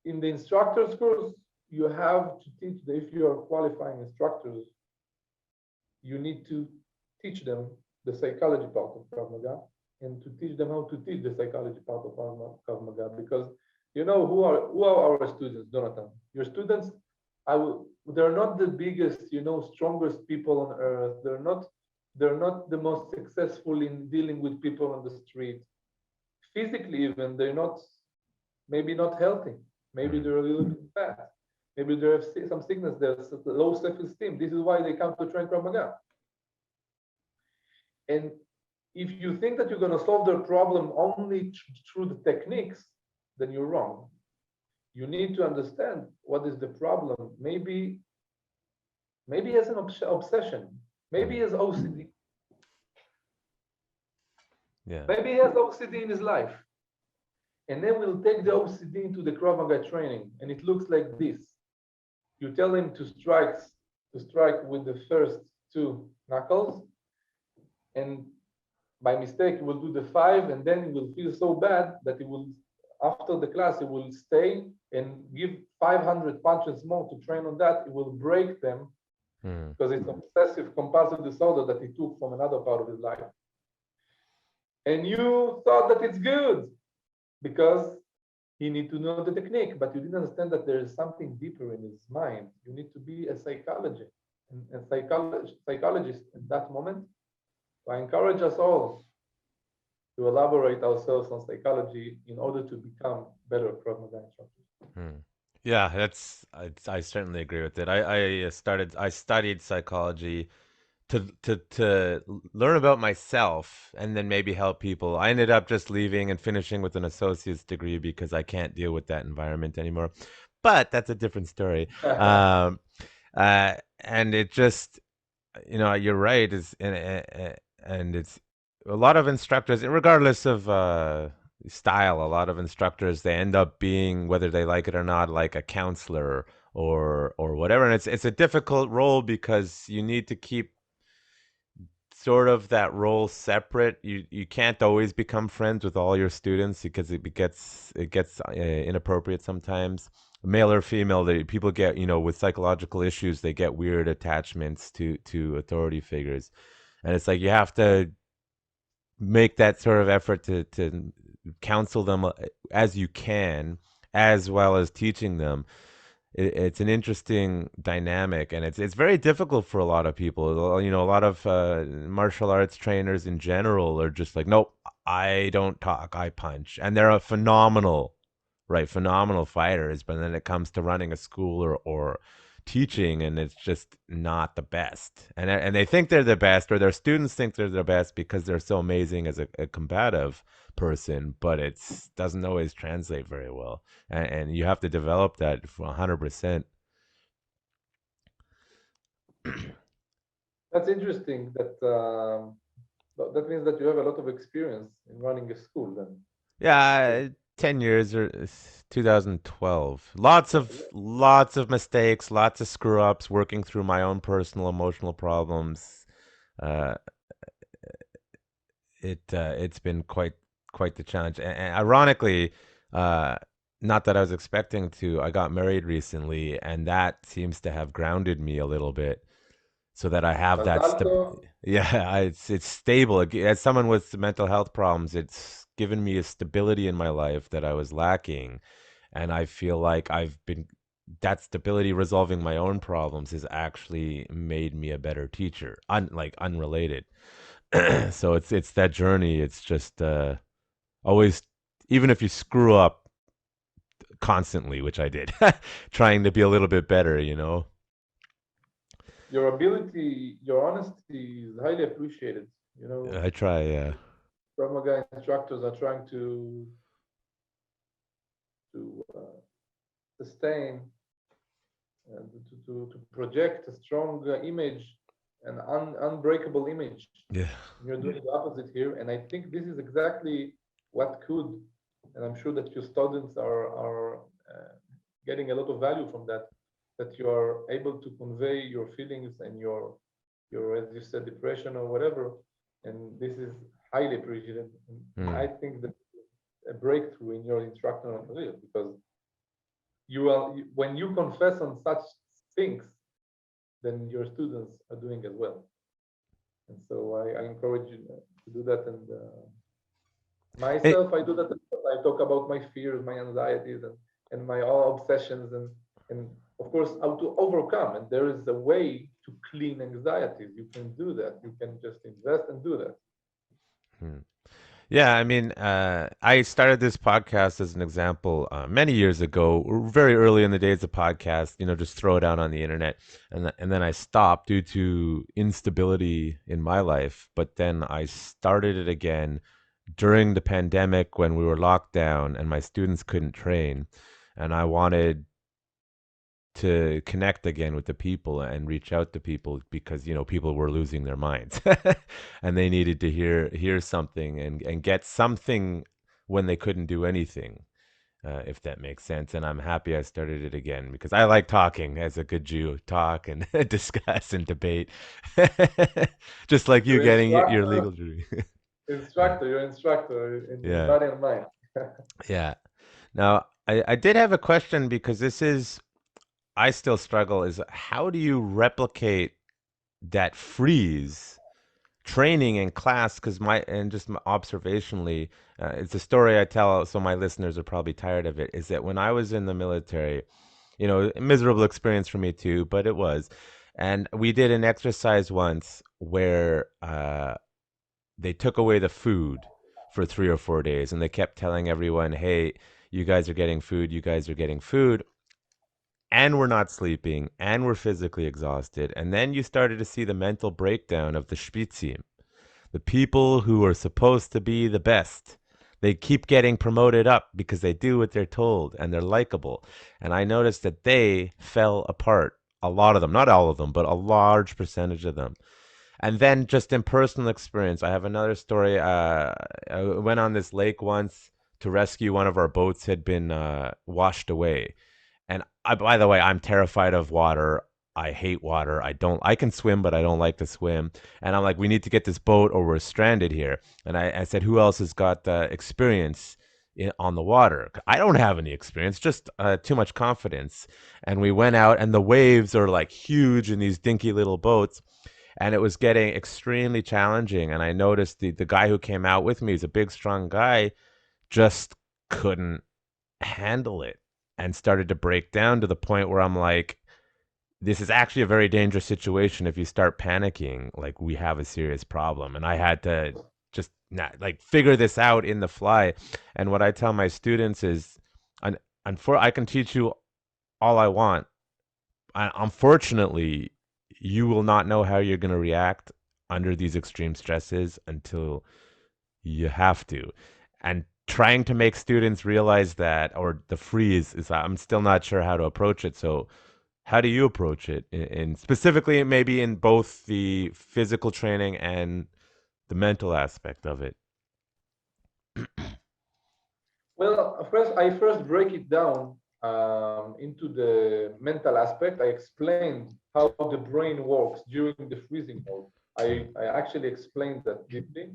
In the instructor's course, you have to teach them, if you are qualifying instructors, you need to teach them the psychology part of Krav Maga and to teach them how to teach the psychology part of Krav Maga. Because you know who are our students, Jonathan? Your students, they're not the biggest, strongest people on earth. They're not the most successful in dealing with people on the street. Physically, even they're not, maybe not healthy. Maybe they're a little bit fat. Maybe they have some sickness. There's low self-esteem. This is why they come to train Krav Maga. And if you think that you're going to solve their problem only through the techniques, then you're wrong. You need to understand what is the problem. Maybe he has an obsession. Maybe he has OCD. Yeah. Maybe he has OCD in his life. And then we'll take the OCD into the Krav Maga training, and it looks like this. You tell him to strike with the first two knuckles, and by mistake he will do the 5, and then he will feel so bad that he will, after the class, he will stay and give 500 punches more to train on that. He will break them because it's obsessive compulsive disorder that he took from another part of his life. And you thought that it's good because he need to know the technique, but you didn't understand that there is something deeper in his mind. You need to be a psychologist at that moment. I encourage us all to elaborate ourselves on psychology in order to become better Krav Maga instructors. Yeah, I certainly agree with it. I studied psychology to learn about myself and then maybe help people. I ended up just leaving and finishing with an associate's degree because I can't deal with that environment anymore. But that's a different story. And it just, you're right. And it's a lot of instructors, regardless of style, a lot of instructors, they end up being, whether they like it or not, like a counselor or whatever. And it's a difficult role because you need to keep sort of that role separate. You can't always become friends with all your students because it gets inappropriate sometimes. Male or female, people get, with psychological issues, they get weird attachments to authority figures. And it's like you have to make that sort of effort to counsel them as you can, as well as teaching them. It's an interesting dynamic, and it's very difficult for a lot of people. A lot of martial arts trainers in general are just like, nope, I don't talk, I punch, and they're a phenomenal fighters. But then it comes to running a school or teaching, and it's just not the best. And they think they're the best, or their students think they're the best because they're so amazing as a combative person, but it doesn't always translate very well. And you have to develop that for 100%. That's interesting. That means that you have a lot of experience in running a school then. Yeah, 10 years or 2012. Lots of mistakes, lots of screw ups, working through my own personal emotional problems. Uh, it's been quite the challenge. And ironically, not that I was expecting to, I got married recently, and that seems to have grounded me a little bit, so that I have that yeah, it's stable. As someone with mental health problems, it's given me a stability in my life that I was lacking, and I feel like that stability resolving my own problems has actually made me a better teacher, unrelated. So it's that journey. It's just always, even if you screw up constantly, which I did, trying to be a little bit better, Your ability, your honesty is highly appreciated. I try, yeah. Krav Maga instructors are trying to sustain and to project a strong image, an unbreakable image. Yeah. You're doing the opposite here, and I think this is exactly what could, and I'm sure that your students are getting a lot of value from that you are able to convey your feelings and your as you said, depression or whatever, and this is highly appreciated. And I think that a breakthrough in your instructional career, because when you confess on such things, then your students are doing as well. And so I encourage you to do that. And Hey, myself, I do that. I talk about my fears, my anxieties, and my obsessions, and of course how to overcome. And there is a way to clean anxieties. You can do that. You can just invest and do that. yeah, I mean, I started this podcast as an example many years ago, very early in the days of podcast, just throw it out on the internet. And then I stopped due to instability in my life. But then I started it again during the pandemic when we were locked down and my students couldn't train. And I wanted to connect again with the people and reach out to people because people were losing their minds and they needed to hear something and get something when they couldn't do anything, if that makes sense. And I'm happy I started it again because I like talking as a good Jew, talk and discuss and debate. Just like you Your getting your instructor, legal degree. your instructor in Yeah, body and mind. yeah. Now I did have a question because this is I still struggle is how do you replicate that freeze training in class? Because just observationally, it's a story I tell, so my listeners are probably tired of it. Is that when I was in the military, a miserable experience for me too, but it was, and we did an exercise once where they took away the food for 3 or 4 days, and they kept telling everyone, "Hey, you guys are getting food. You guys are getting food." And we're not sleeping, and we're physically exhausted. And then you started to see the mental breakdown of the Spitzim, the people who are supposed to be the best. They keep getting promoted up because they do what they're told and they're likable. And I noticed that they fell apart. A lot of them, not all of them, but a large percentage of them. And then just in personal experience, I have another story. I went on this lake once to rescue one of our boats had been washed away. And by the way, I'm terrified of water. I hate water. I can swim, but I don't like to swim. And I'm like, we need to get this boat or we're stranded here. And I said, who else has got experience on the water? I don't have any experience, just too much confidence. And we went out, and the waves are like huge in these dinky little boats. And it was getting extremely challenging. And I noticed the guy who came out with me, he's a big, strong guy, just couldn't handle it and started to break down to the point where I'm like, this is actually a very dangerous situation. If you start panicking, like we have a serious problem. And I had to just not like figure this out in the fly. And what I tell my students is, I can teach you all I want. Unfortunately, you will not know how you're going to react under these extreme stresses until you have to. And trying to make students realize that, or the freeze, is I'm still not sure how to approach it. So how do you approach it in specifically maybe in both the physical training and the mental aspect of it? Well, I first break it down into the mental aspect. I explained how the brain works during the freezing mode. I actually explained that deeply.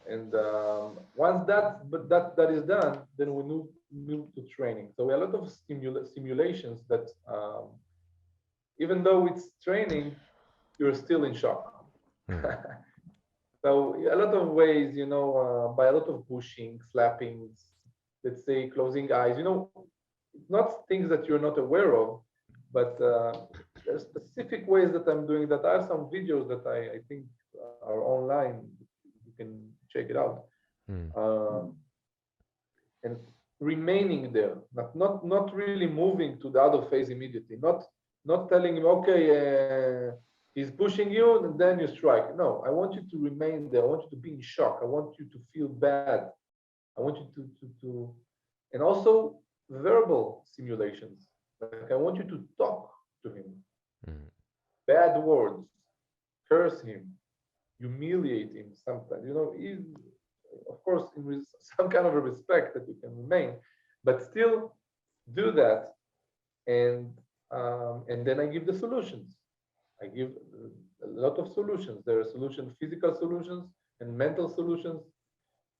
And once that is done, then we move to training. So we have a lot of simulations that, even though it's training, you're still in shock. So a lot of ways, by a lot of pushing, slapping, let's say closing eyes, not things that you're not aware of, but there are specific ways that I'm doing that. I have some videos that I think are online. You can check it out. And remaining there, not really moving to the other phase immediately, not telling him, okay, he's pushing you, and then you strike. No, I want you to remain there. I want you to be in shock. I want you to feel bad. I want you to and also verbal simulations. Like I want you to talk to him, bad words, curse him, humiliate him sometimes. He's, of course, with some kind of a respect that you can remain, but still do that. And then I give the solutions. I give a lot of solutions. There are physical solutions, and mental solutions.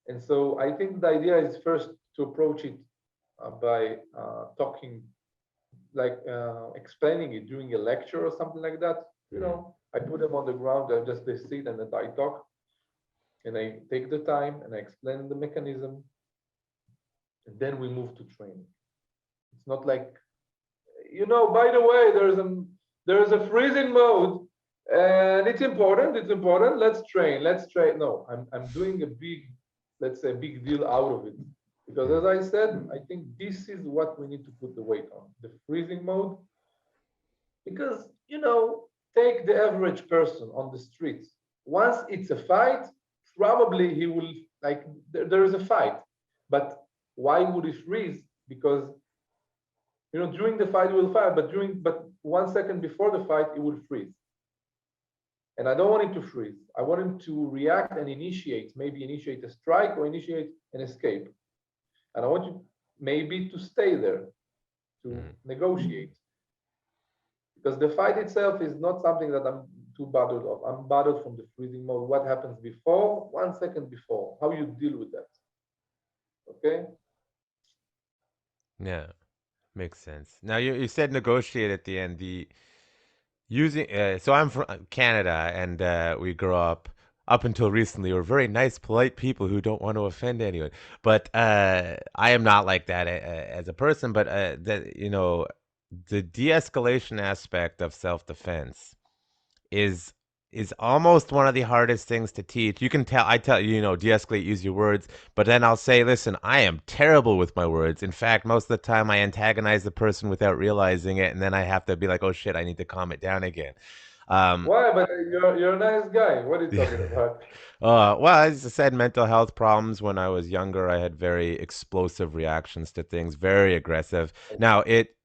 And so I think the idea is first to approach it by talking, like explaining it during a lecture or something like that. You know, I put them on the ground, they sit and then I talk, and I take the time and I explain the mechanism, and then we move to training. It's not like, by the way, there's a freezing mode, and it's important. It's important. Let's train. Let's train. No, I'm doing a big, let's say, big deal out of it, because as I said, I think this is what we need to put the weight on, the freezing mode. Because take the average person on the streets. Once it's a fight, probably he will, like, there is a fight, but why would he freeze? Because during the fight he will fight, but 1 second before the fight he will freeze. And I don't want him to freeze. I want him to react and maybe initiate a strike or initiate an escape. And I want you maybe to stay there to negotiate. Because the fight itself is not something that I'm too bothered of. I'm bothered from the freezing mode. What happens before, 1 second before, how you deal with that. Okay? Yeah, makes sense. Now you said negotiate at the end. So I'm from Canada, and we grew up until recently, we're very nice, polite people who don't want to offend anyone. But I am not like that as a person. But the de-escalation aspect of self-defense is almost one of the hardest things to teach. You can tell, I tell you, de-escalate, use your words, but then I'll say, listen, I am terrible with my words. In fact, most of the time I antagonize the person without realizing it, and then I have to be like, oh shit, I need to calm it down again. Why? But you're a nice guy. What are you talking about? Well, as I said, mental health problems. When I was younger, I had very explosive reactions to things, very aggressive. Now, it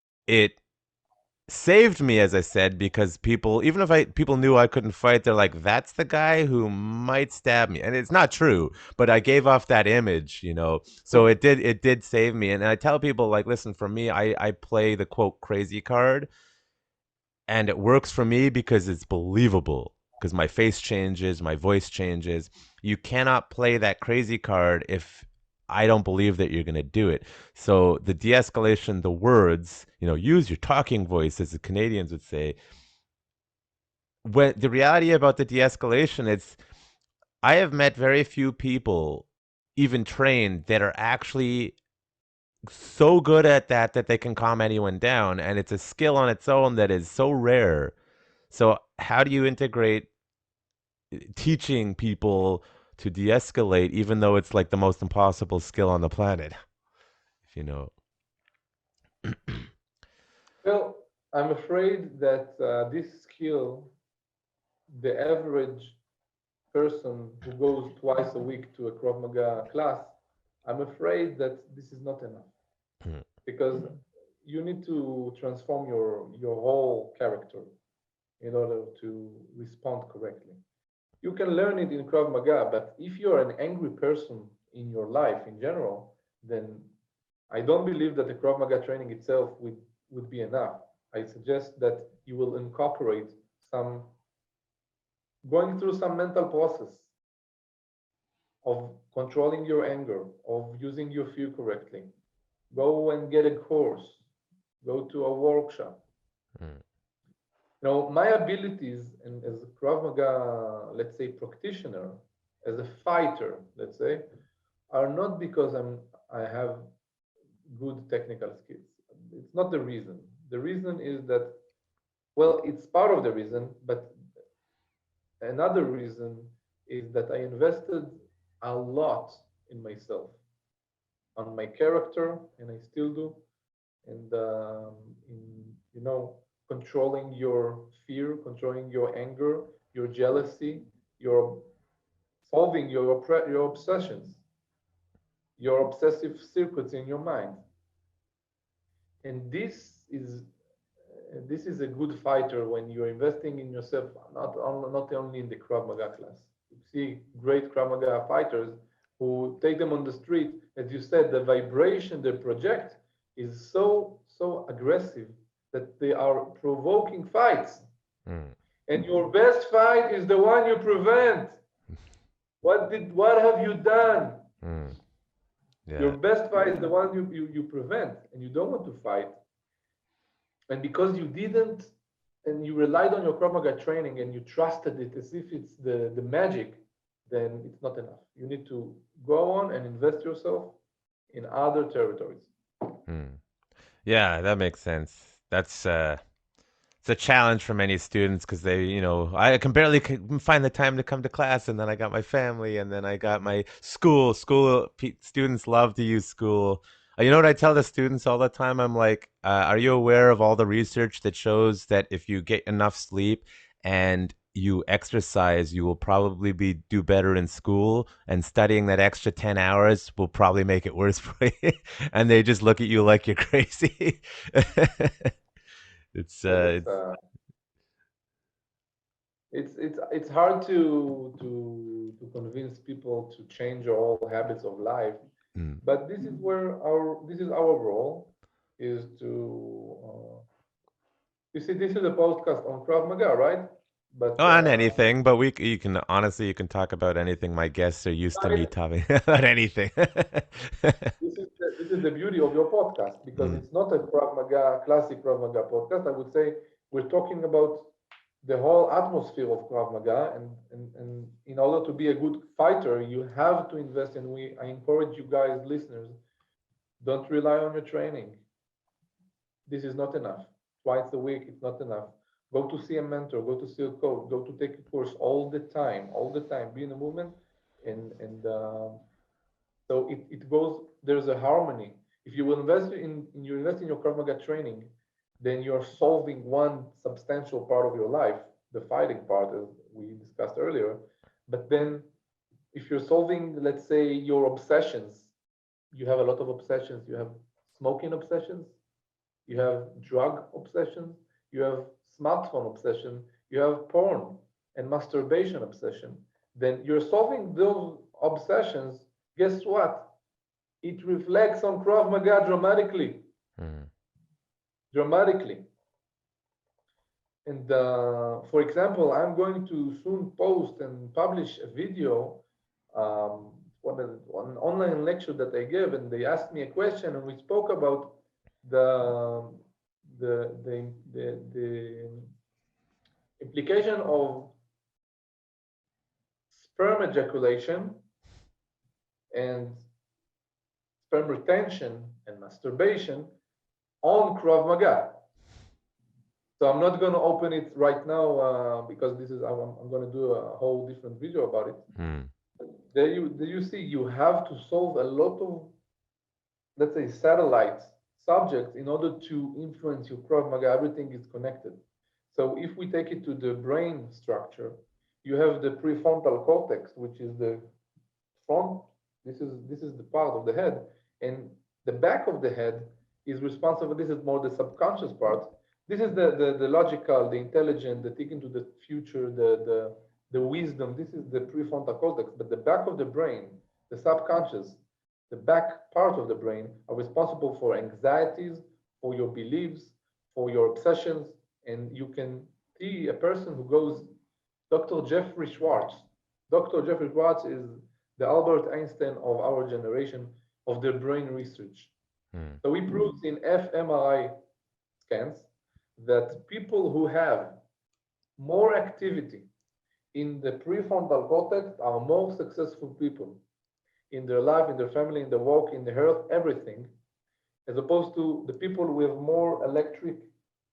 saved me, as I said, because people, even if people knew I couldn't fight, they're like, that's the guy who might stab me. And it's not true, but I gave off that image, so it did save me. And I tell people, like, listen, for me, I play the quote crazy card, and it works for me because it's believable, because my face changes, my voice changes. You cannot play that crazy card if I don't believe that you're going to do it. So the de-escalation, the words, use your talking voice, as the Canadians would say. When the reality about the de-escalation, I have met very few people, even trained, that are actually so good at that they can calm anyone down, and it's a skill on its own that is so rare. So how do you integrate teaching people to de-escalate, even though it's like the most impossible skill on the planet, if you know? Well, I'm afraid that this skill, the average person who goes twice a week to a Krav Maga class, I'm afraid that this is not enough, because you need to transform your whole character in order to respond correctly. You can learn it in Krav Maga, but if you're an angry person in your life in general, then I don't believe that the Krav Maga training itself would be enough. I suggest that you will incorporate going through some mental process of controlling your anger, of using your fear correctly. Go and get a course, go to a workshop. My abilities as a Krav Maga, let's say, practitioner, as a fighter, let's say, are not because I have good technical skills. It's not the reason. The reason is that, well, it's part of the reason, but another reason is that I invested a lot in myself, on my character, and I still do, and in controlling your fear, controlling your anger, your jealousy, your solving your obsessions, your obsessive circuits in your mind. And this is a good fighter when you're investing in yourself, not only in the Krav Maga class. You see great Krav Maga fighters who take them on the street. As you said, the vibration they project is so aggressive that they are provoking fights. And your best fight is the one you prevent. What have you done? Your Yeah. best fight is the one you prevent, and you don't want to fight. And because you didn't, and you relied on your Krav Maga training and you trusted it as if it's the magic, then it's not enough. You need to go on and invest yourself in other territories. Yeah, that makes sense. That's it's a challenge for many students because they, I can barely find the time to come to class, and then I got my family, and then I got my school. Students love to use school. You know what I tell the students all the time? I'm like, are you aware of all the research that shows that if you get enough sleep and you exercise, you will probably do better in school, and studying that extra 10 hours will probably make it worse for you. And they just look at you like you're crazy. it's Yeah, uh that's it's it's hard to convince people to change all habits of life, mm. but this is our role, is to you see, this is a podcast on Krav Maga, right? But On anything, but you can honestly, you can talk about anything. My guests are used to me I talking about anything. this is the beauty of your podcast, because Mm, it's not a Krav Maga, classic Krav Maga podcast. I would say we're talking about the whole atmosphere of Krav Maga, and in order to be a good fighter, you have to invest. And I encourage you guys, listeners, don't rely on your training. This is not enough. Twice a week, it's not enough. Go to see a mentor, go to see a coach, go to take a course all the time. Be in the movement, and so it goes. There's a harmony. If you will invest in your Krav Maga training, then you're solving one substantial part of your life, the fighting part, as we discussed earlier. But then, if you're solving, let's say, your obsessions, you have a lot of obsessions. You have smoking obsessions, you have drug obsession, you have smartphone obsession, you have porn and masturbation obsession. Then you're solving those obsessions. Guess what? It reflects on Krav Maga dramatically. mm, Dramatically. And for example, I'm going to soon post and publish a video, one online lecture that I gave, and they asked me a question, and we spoke about the the implication of sperm ejaculation and sperm retention and masturbation on Krav Maga. So I'm not going to open it right now because this is I'm going to do a whole different video about it. mm. There you see, you have to solve a lot of, let's say, satellite subjects in order to influence your Krav Maga. Everything is connected. So if we take it to the brain structure, you have the prefrontal cortex, which is the front. This is the part of the head, and the back of the head is responsible. This is more the subconscious part. This is the logical, the intelligent, the thinking to the future, the wisdom. This is the prefrontal cortex. But the back of the brain, the subconscious, the back part of the brain, are responsible for anxieties, for your beliefs, for your obsessions. And you can see a person who goes, Dr. Jeffrey Schwartz. Dr. Jeffrey Schwartz is the Albert Einstein of our generation of the brain research. Mm. So he proves in fMRI scans that people who have more activity in the prefrontal cortex are more successful people in their life, in their family, in their work, in their health, everything, as opposed to the people with more electric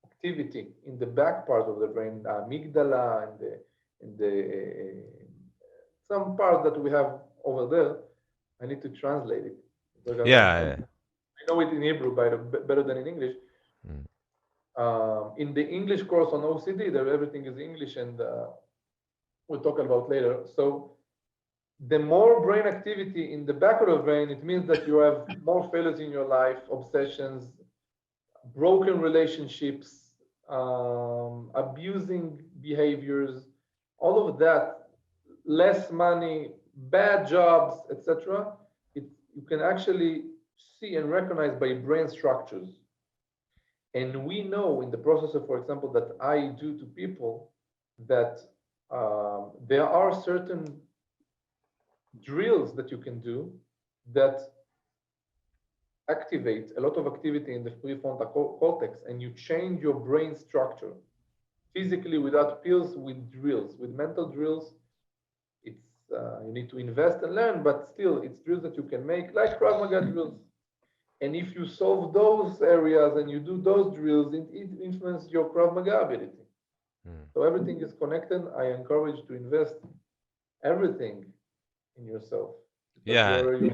activity in the back part of the brain, the amygdala, and the some part that we have over there. I need to translate it because Yeah. I know it in Hebrew better than in English. Mm. In the English course on OCD, there everything is English, and we'll talk about later. So the more brain activity in the back of the brain, it means that you have more failures in your life, obsessions, broken relationships, abusing behaviors, all of that, less money, bad jobs, etc. You can actually see and recognize by brain structures. And we know in the process of, for example, that I do to people, that there are certain drills that you can do that activate a lot of activity in the prefrontal cortex, and you change your brain structure physically without pills, with drills, with mental drills. It's you need to invest and learn, but still, it's drills that you can make like Krav Maga drills. And if you solve those areas and you do those drills, it influences your Krav Maga ability. Mm. So everything is connected. I encourage to invest everything in yourself, because Yeah, where you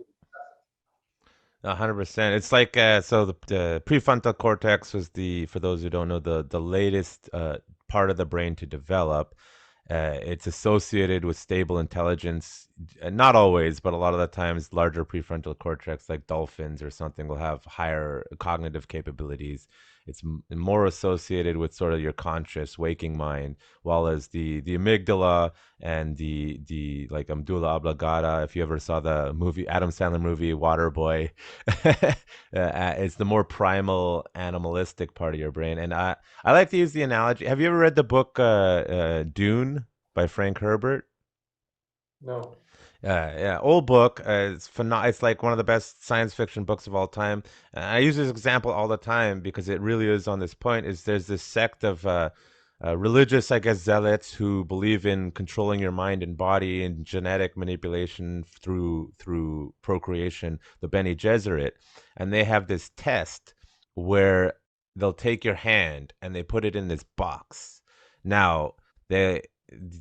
100%. It's like so the prefrontal cortex was for those who don't know, the latest part of the brain to develop. It's associated with stable intelligence. Not always, but a lot of the times, larger prefrontal cortex, like dolphins or something, will have higher cognitive capabilities. It's more associated with sort of your conscious waking mind, while as the amygdala and the like amdula oblongata. If you ever saw the movie Adam Sandler movie Waterboy, it's the more primal, animalistic part of your brain. And I like to use the analogy. Have you ever read the book Dune by Frank Herbert? no. Yeah, old book. It's like one of the best science fiction books of all time. I use this example all the time because it really is on this point. Is there's this sect of religious, I guess, zealots who believe in controlling your mind and body and genetic manipulation through procreation, the Bene Gesserit, and they have this test where they'll take your hand and they put it in this box. Now they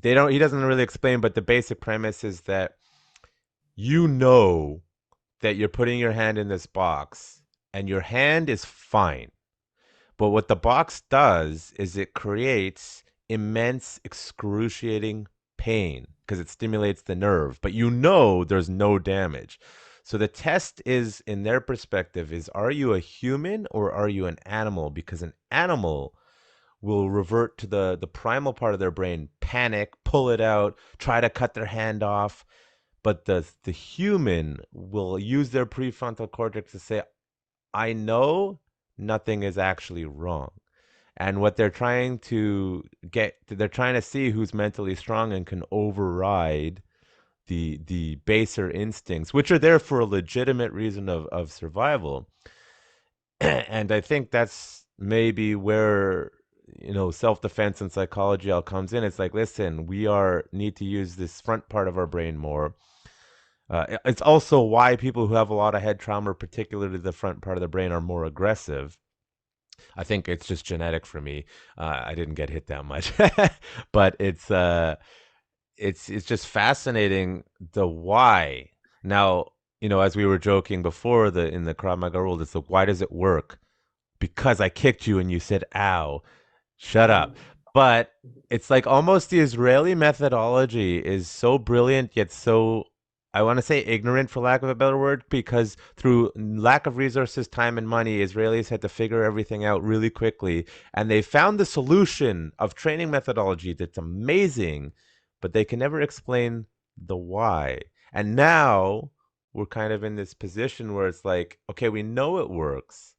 don't. He doesn't really explain, but the basic premise is that you know that you're putting your hand in this box and your hand is fine. But what the box does is it creates immense, excruciating pain because it stimulates the nerve, but you know there's no damage. So the test is, in their perspective, is are you a human or are you an animal? Because an animal will revert to the primal part of their brain, panic, pull it out, try to cut their hand off. But the human will use their prefrontal cortex to say, I know nothing is actually wrong. And what they're trying to see who's mentally strong and can override the baser instincts, which are there for a legitimate reason of survival. And I think that's maybe where self-defense and psychology all comes in. It's like, listen, need to use this front part of our brain more. It's also why people who have a lot of head trauma, particularly the front part of the brain, are more aggressive. I think it's just genetic for me. I didn't get hit that much, but it's just fascinating the why. Now, as we were joking before, in the Krav Maga world, it's like, why does it work? Because I kicked you and you said, "Ow." Shut up. But it's like almost the Israeli methodology is so brilliant yet so, I want to say, ignorant, for lack of a better word, because through lack of resources, time, and money, Israelis had to figure everything out really quickly. And they found the solution of training methodology that's amazing, but they can never explain the why. And now we're kind of in this position where it's like, okay, we know it works,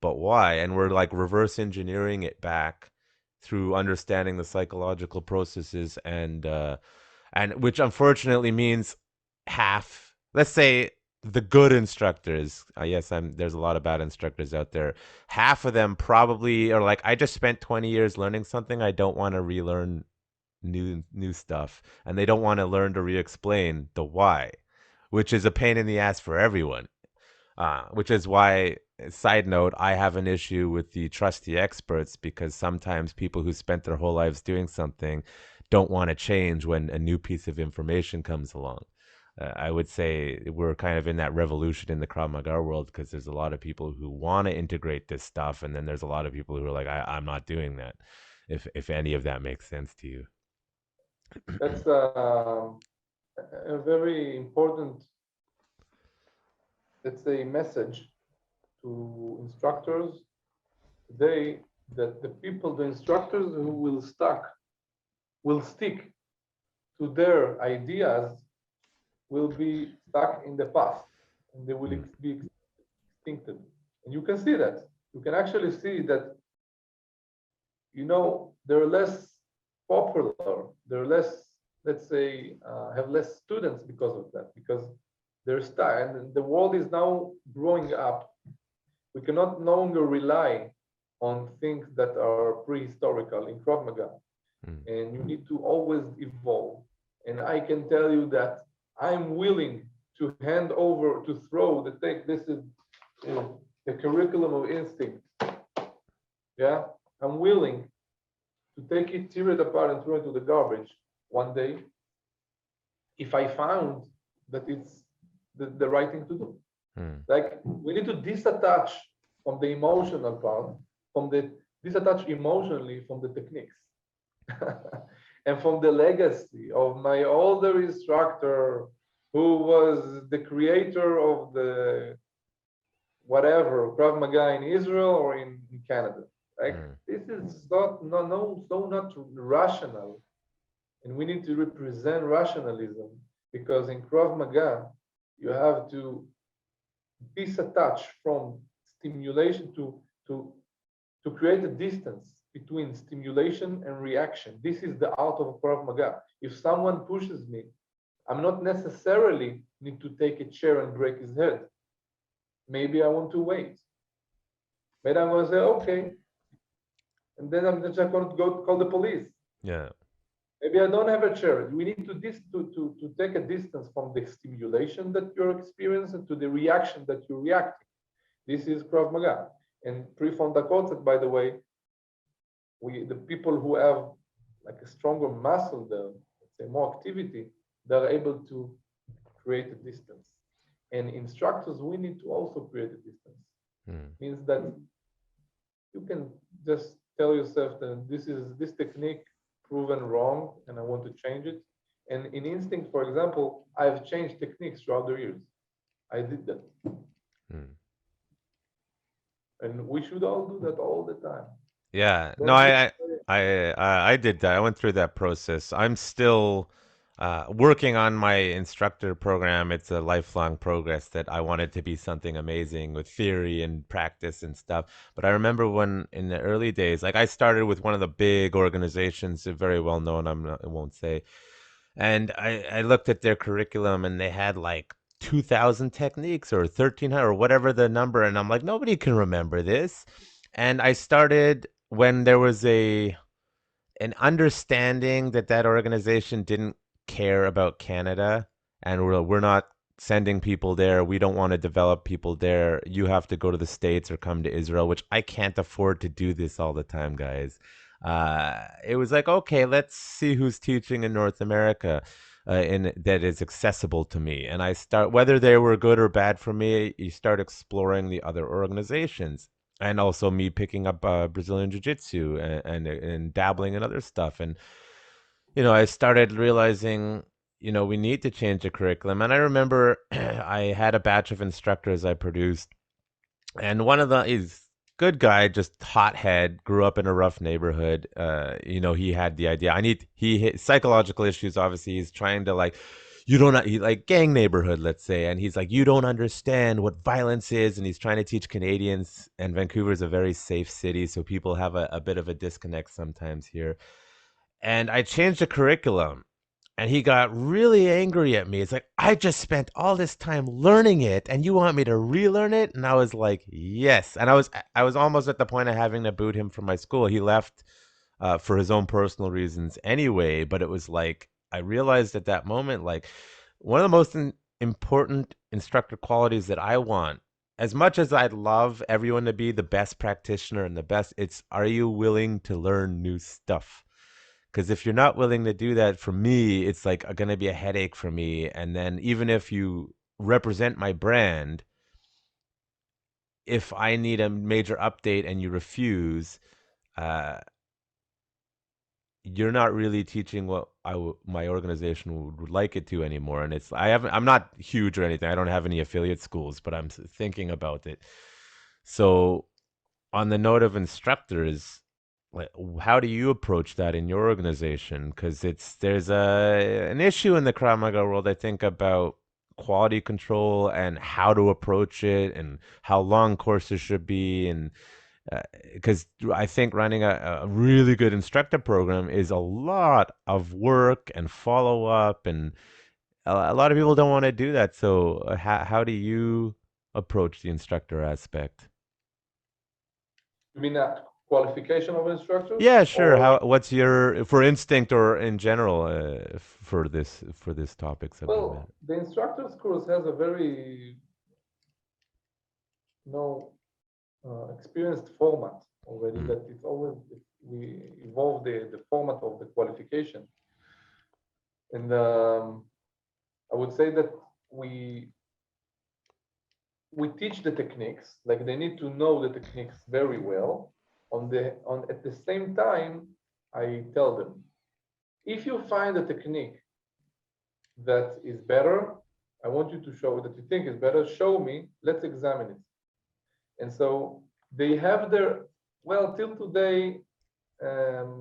but why? And we're like reverse engineering it back through understanding the psychological processes, and which unfortunately means half, let's say, the good instructors, yes, there's a lot of bad instructors out there, half of them probably are like, I just spent 20 years learning something, I don't want to relearn new stuff, and they don't want to learn to re-explain the why, which is a pain in the ass for everyone. Which is why, side note, I have an issue with the trusty experts, because sometimes people who spent their whole lives doing something don't want to change when a new piece of information comes along. I would say we're kind of in that revolution in the Krav Maga world, because there's a lot of people who want to integrate this stuff, and then there's a lot of people who are like, I'm not doing that. If any of that makes sense to you. That's a very important, let's say, message to instructors today, that the instructors who will stick to their ideas will be stuck in the past, and they will be extincted. And you can see that. You can actually see that, they're less popular, they're less let's say, have less students because of that, because there's time, and the world is now growing up. We cannot no longer rely on things that are prehistorical in Krav Maga, and you need to always evolve. And I can tell you that I'm willing to hand over, to throw the take. This is the curriculum of instinct. Yeah, I'm willing to take it, tear it apart, and throw it to the garbage one day if I found that it's the right thing to do. Like, we need to disattach from the emotional part, disattach emotionally from the techniques and from the legacy of my older instructor who was the creator of the whatever Krav Maga in Israel or in Canada. Like, this is so not rational, and we need to represent rationalism, because in Krav Maga you have to disattach from stimulation to create a distance between stimulation and reaction. This is the art of Krav Maga. If someone pushes me, I'm not necessarily need to take a chair and break his head. Maybe I want to wait. Maybe I'm going to say, okay. And then I'm just going to go call the police. Yeah. Maybe I don't have a chair. We need to take a distance from the stimulation that you're experiencing to the reaction that you're reacting. This is Krav Maga. And pre-frontal cortex, by the way, the people who have like a stronger muscle, let's say more activity, they're able to create a distance. And instructors, we need to also create a distance. Means that you can just tell yourself that this technique proven wrong and I want to change it. And in instinct, for example, I've changed techniques throughout the years. I did that. And we should all do that all the time. Yeah. No, I did that. I went through that process. I'm still working on my instructor program. It's a lifelong progress that I wanted to be something amazing with theory and practice and stuff. But I remember when in the early days, like I started with one of the big organizations, very well known, I won't say. And I looked at their curriculum and they had like 2,000 techniques or 1,300 or whatever the number. And I'm like, nobody can remember this. And I started when there was an understanding that organization didn't care about Canada, and we're not sending people there. We don't want to develop people there. You have to go to the States or come to Israel, which I can't afford to do this all the time, guys. It was like, okay, let's see who's teaching in North America. That is accessible to me, and I start, whether they were good or bad for me, you start exploring the other organizations. And also me picking up Brazilian Jiu-Jitsu and dabbling in other stuff. And, I started realizing, we need to change the curriculum. And I remember I had a batch of instructors I produced. And one of them is good guy, just hothead, grew up in a rough neighborhood. He had the idea. He hit psychological issues, obviously. He's trying to he like gang neighborhood, let's say, and he's like, you don't understand what violence is, and he's trying to teach Canadians, and Vancouver is a very safe city, so people have a bit of a disconnect sometimes here. And I changed the curriculum, and he got really angry at me. It's like, I just spent all this time learning it, and you want me to relearn it? And I was like, yes. And I was almost at the point of having to boot him from my school. He left for his own personal reasons anyway, but it was like, I realized at that moment, like, one of the most important instructor qualities that I want, as much as I'd love everyone to be the best practitioner and the best, are you willing to learn new stuff? Because if you're not willing to do that, for me, it's like going to be a headache for me. And then even if you represent my brand, if I need a major update and you refuse, you're not really teaching what my organization would like it to anymore. And I'm not huge or anything. I don't have any affiliate schools, but I'm thinking about it. So on the note of instructors, how do you approach that in your organization? Because there's an issue in the Krav Maga world, I think, about quality control and how to approach it and how long courses should be. And because I think running a really good instructor program is a lot of work and follow up, and a lot of people don't want to do that. So, how do you approach the instructor aspect? You mean that qualification of instructors, Yeah, sure. or What's your for instinct or in general for this topic subject matter? well, the instructors course has a very you know experienced format already. Mm, That it's always we evolve the format of the qualification, and I would say that we we teach the techniques, like they need to know the techniques very well. On at the same time, I tell them, if you find a technique that is better, I want you to show that you think is better, show me, let's examine it. And so they have their, well, till today,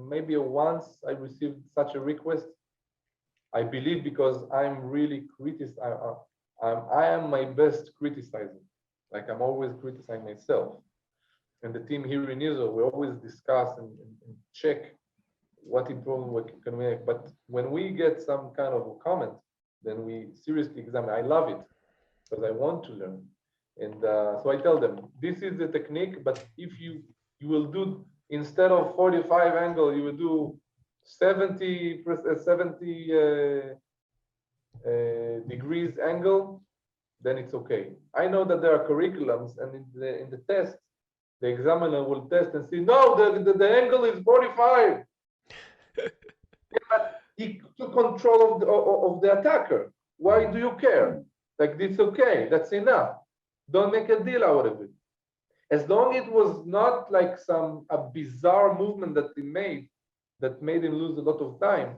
maybe once I received such a request. I believe because I'm really I am my best criticizing. Like I'm always criticizing myself. And the team here in Israel, we always discuss and check what improvement we can make. But when we get some kind of a comment, then we seriously examine. I love it because I want to learn. And so I tell them, this is the technique, but if you will do, instead of 45 angle, you will do 70 degrees angle, then it's okay. I know that there are curriculums, and in the test, the examiner will test and say, no, the angle is 45. But he took control of the attacker. Why do you care? Like, it's okay, that's enough. Don't make a deal out of it. As long as it was not like a bizarre movement that he made that made him lose a lot of time.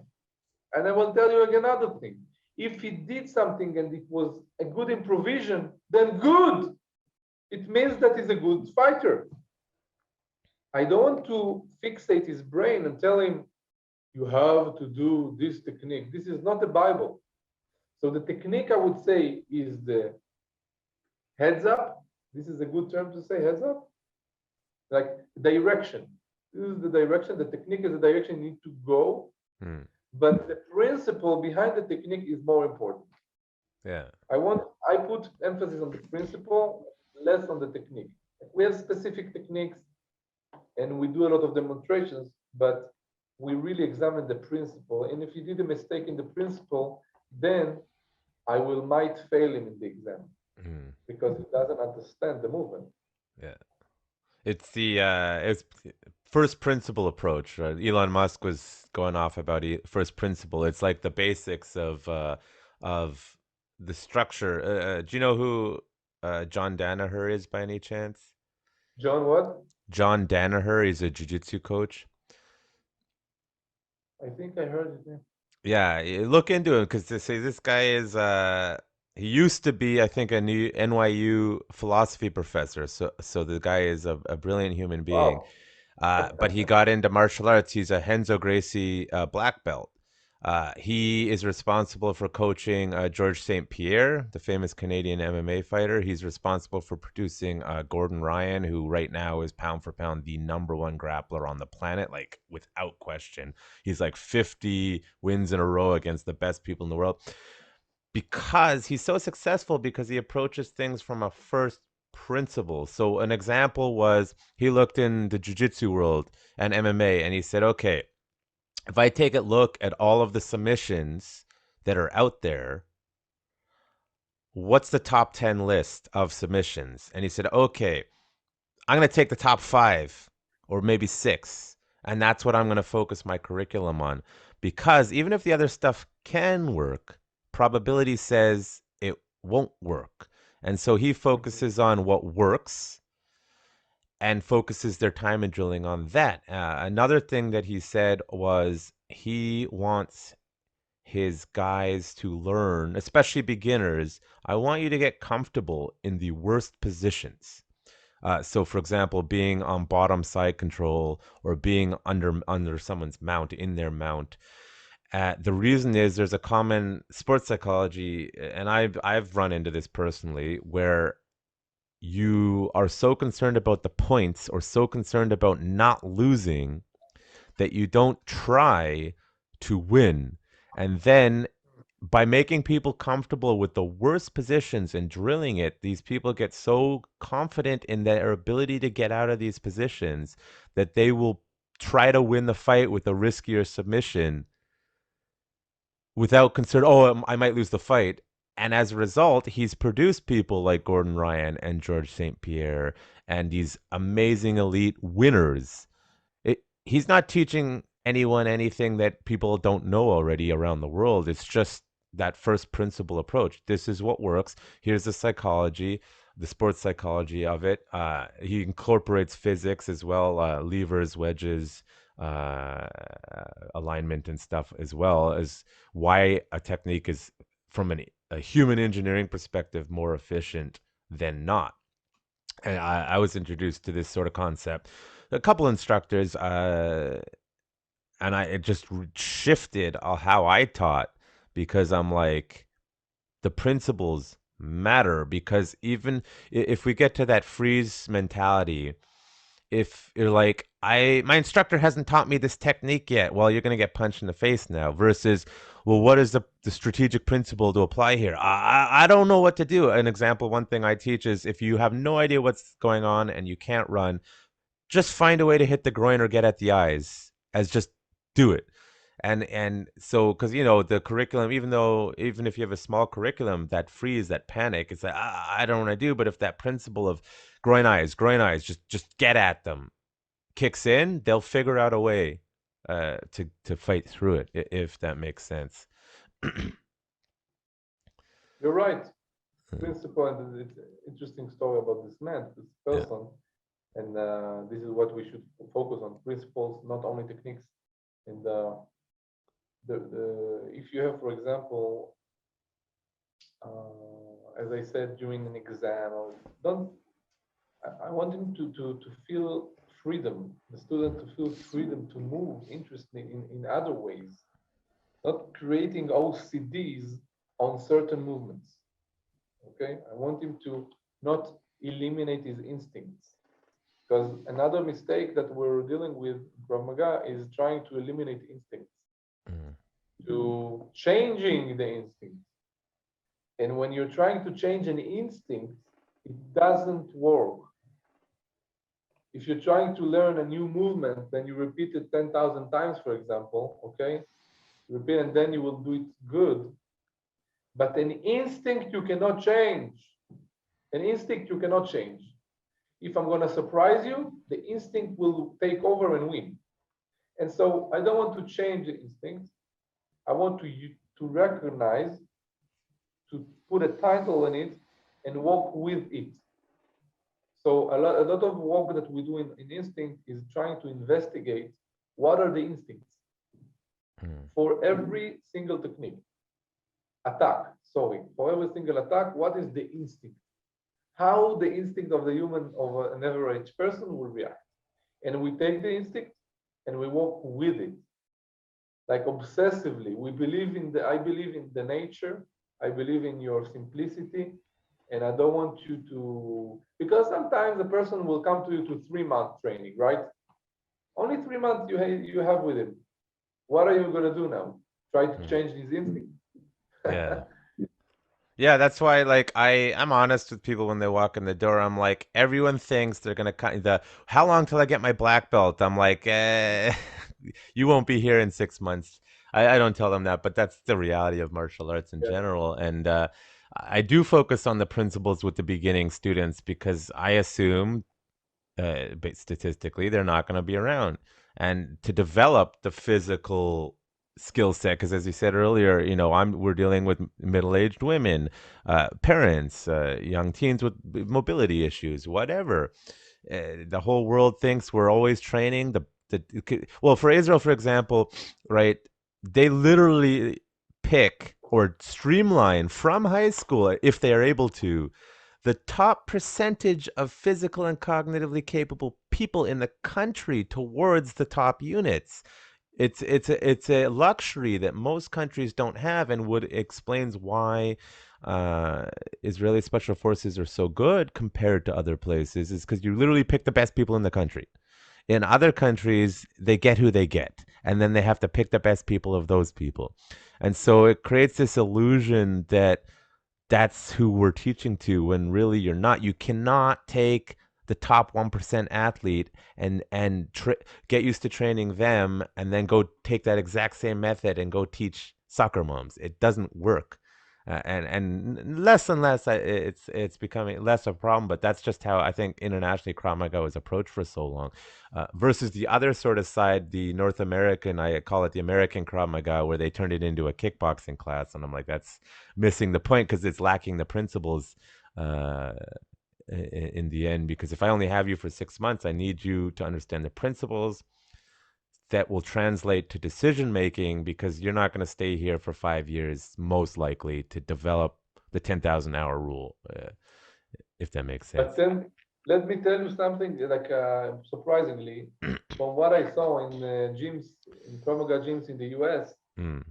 And I will tell you again another thing. If he did something and it was a good improvisation, then good. It means that he's a good fighter. I don't want to fixate his brain and tell him, you have to do this technique. This is not the Bible. So the technique, I would say, is the heads up. This is a good term to say, heads up. Like direction. This is the direction. The technique is the direction you need to go. But the principle behind the technique is more important. Yeah. I put emphasis on the principle, less on the technique. We have specific techniques and we do a lot of demonstrations, but we really examine the principle. And if you did a mistake in the principle, then I might fail him in the exam because he doesn't understand the movement. Yeah. It's the it's first principle approach. Right? Elon Musk was going off about first principle. It's like the basics of the structure. Do you know who John Danaher is by any chance? John, what? John Danaher. He's a jiu-jitsu coach. I think I heard it. Yeah, look into him because they say this guy is he used to be, I think, a new NYU philosophy professor. So the guy is a brilliant human being. Wow. But he got into martial arts. He's a Henzo Gracie black belt. He is responsible for coaching George St. Pierre, the famous Canadian MMA fighter. He's responsible for producing Gordon Ryan, who right now is pound for pound the #1 grappler on the planet, like without question. He's like 50 wins in a row against the best people in the world. Because he's so successful because he approaches things from a first principle. So an example was he looked in the jiu-jitsu world and MMA and he said, okay, if I take a look at all of the submissions that are out there, what's the top 10 list of submissions? And he said, okay, I'm going to take the top 5 or maybe 6. And that's what I'm going to focus my curriculum on. Because even if the other stuff can work, probability says it won't work. And so he focuses on what works and focuses their time and drilling on that. Another thing that he said was he wants his guys to learn, especially beginners. I want you to get comfortable in the worst positions. So, for example, being on bottom side control or being under someone's mount, in their mount. The reason is there's a common sports psychology, and I've run into this personally, where you are so concerned about the points or so concerned about not losing that you don't try to win. And then by making people comfortable with the worst positions and drilling it, these people get so confident in their ability to get out of these positions that they will try to win the fight with a riskier submission without concern, oh, I might lose the fight. And as a result, he's produced people like Gordon Ryan and George St. Pierre and these amazing elite winners. He's not teaching anyone anything that people don't know already around the world. It's just that first principle approach. This is what works. Here's the psychology, the sports psychology of it. He incorporates physics as well, levers, wedges, uh, alignment, and stuff, as well as why a technique is, from a human engineering perspective, more efficient than not. And I was introduced to this sort of concept. A couple instructors, and it just shifted how I taught, because I'm like, the principles matter, because even if we get to that freeze mentality, if you're like, my instructor hasn't taught me this technique yet, well, you're going to get punched in the face now, versus, well, what is the strategic principle to apply here? I don't know what to do. An example, one thing I teach is, if you have no idea what's going on and you can't run, just find a way to hit the groin or get at the eyes, as just do it. And so, because the curriculum, even if you have a small curriculum, that freeze, that panic, it's like, I don't want to do. But if that principle of groin eyes, just get at them, kicks in, they'll figure out a way to fight through it, if that makes sense. You're right. Principle, and it's an interesting story about this man, this person, and this is what we should focus on: principles, not only techniques. And if you have, for example, as I said, during an exam, or don't, I want him to feel freedom, the student to feel freedom to move interestingly in other ways, not creating OCDs on certain movements. Okay, I want him to not eliminate his instincts, because another mistake that we're dealing with Krav Maga is trying to eliminate instincts, to changing the instincts. And when you're trying to change an instinct, it doesn't work. If you're trying to learn a new movement, then you repeat it 10,000 times, for example, okay? Repeat, and then you will do it good. But an instinct you cannot change. An instinct you cannot change. If I'm going to surprise you, the instinct will take over and win. And so I don't want to change the instinct. I want to recognize, to put a title on it, and walk with it. So a lot of work that we do in instinct is trying to investigate what are the instincts for every single technique. For every single attack, what is the instinct? How the instinct of the human, of an average person, will react. And we take the instinct and we walk with it, like obsessively. I believe in the nature. I believe in your simplicity. And I don't want you to, because sometimes a person will come to you to 3-month training, right? Only 3 months you have with him. What are you going to do now? Try to change his instinct? Yeah. Yeah, that's why, like, I'm honest with people when they walk in the door. I'm like, everyone thinks they're gonna cut how long till I get my black belt? I'm like, you won't be here in 6 months. I don't tell them that, but that's the reality of martial arts in general. And I do focus on the principles with the beginning students, because I assume, statistically, they're not going to be around. And to develop the physical skill set, because as you said earlier, we're dealing with middle-aged women, parents, young teens with mobility issues, whatever. The whole world thinks we're always training well, for Israel, for example, right, they literally pick or streamline from high school, if they are able to, the top percentage of physical and cognitively capable people in the country towards the top units. It's a luxury that most countries don't have, and explains why Israeli special forces are so good compared to other places is because you literally pick the best people in the country. In other countries, they get who they get, and then they have to pick the best people of those people. And so it creates this illusion that that's who we're teaching to when really you're not. You cannot take the top 1% athlete and get used to training them and then go take that exact same method and go teach soccer moms. It doesn't work. And less and less, it's becoming less of a problem. But that's just how I think internationally Krav Maga was approached for so long, versus the other sort of side, the North American. I call it the American Krav Maga, where they turned it into a kickboxing class, and I'm like, that's missing the point because it's lacking the principles. In the end, because if I only have you for 6 months, I need you to understand the principles that will translate to decision making, because you're not going to stay here for 5 years, most likely, to develop the 10,000 hour rule, if that makes sense. But then let me tell you something, like surprisingly, from what I saw in gyms, in Krav Maga gyms in the US, you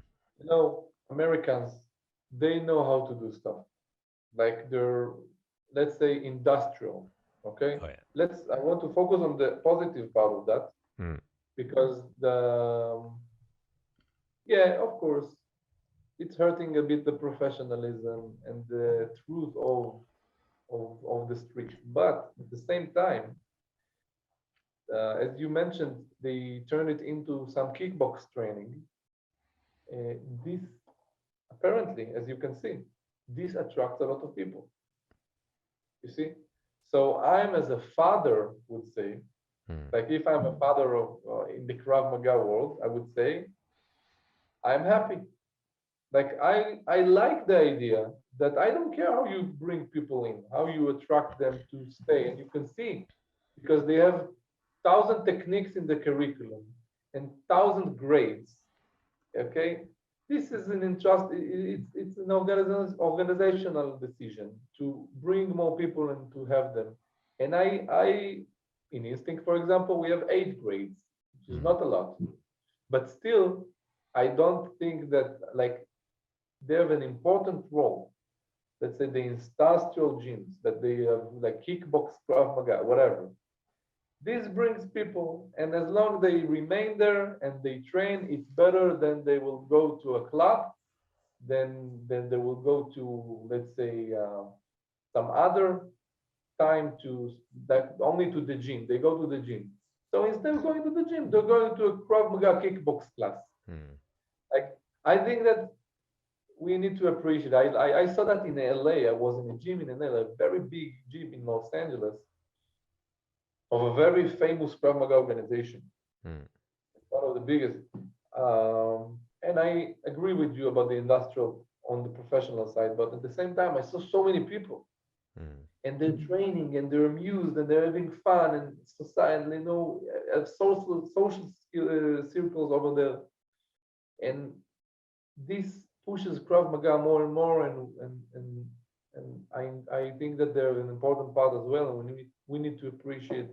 know, Americans, they know how to do stuff. Like they're, let's say, industrial. Okay. Oh, yeah. I want to focus on the positive part of that, because yeah, of course, it's hurting a bit the professionalism and the truth of the street. But at the same time, as you mentioned, they turn it into some kickbox training. This apparently, as you can see, this attracts a lot of people. You see, so I'm, as a father, would say, like if I'm a father of in the Krav Maga world, I would say I'm happy. Like I like the idea that I don't care how you bring people in, how you attract them to stay, and you can see, because they have 1,000 techniques in the curriculum and 1,000 grades. Okay, this is an it's an organizational decision to bring more people and to have them. And I in Instinct, for example, we have 8 grades, which is not a lot, but still, I don't think that, like, they have an important role. Let's say the industrial gyms that they have, like kickbox, Krav Maga, whatever. This brings people, and as long as they remain there and they train, it's better than they will go to a club, then they will go to, let's say, some other time to that only to the gym. They go to the gym. So instead of going to the gym, they're going to a Krav Maga kickbox class. Like, I think that we need to appreciate. I saw that in LA. I was in a gym in LA, a very big gym in Los Angeles, of a very famous Krav Maga organization, one of the biggest. And I agree with you about the industrial on the professional side, but at the same time, I saw so many people, and they're training, and they're amused, and they're having fun, and society, you know, social circles over there, and this pushes Krav Maga more and more, and I think that they're an important part as well, and we need to appreciate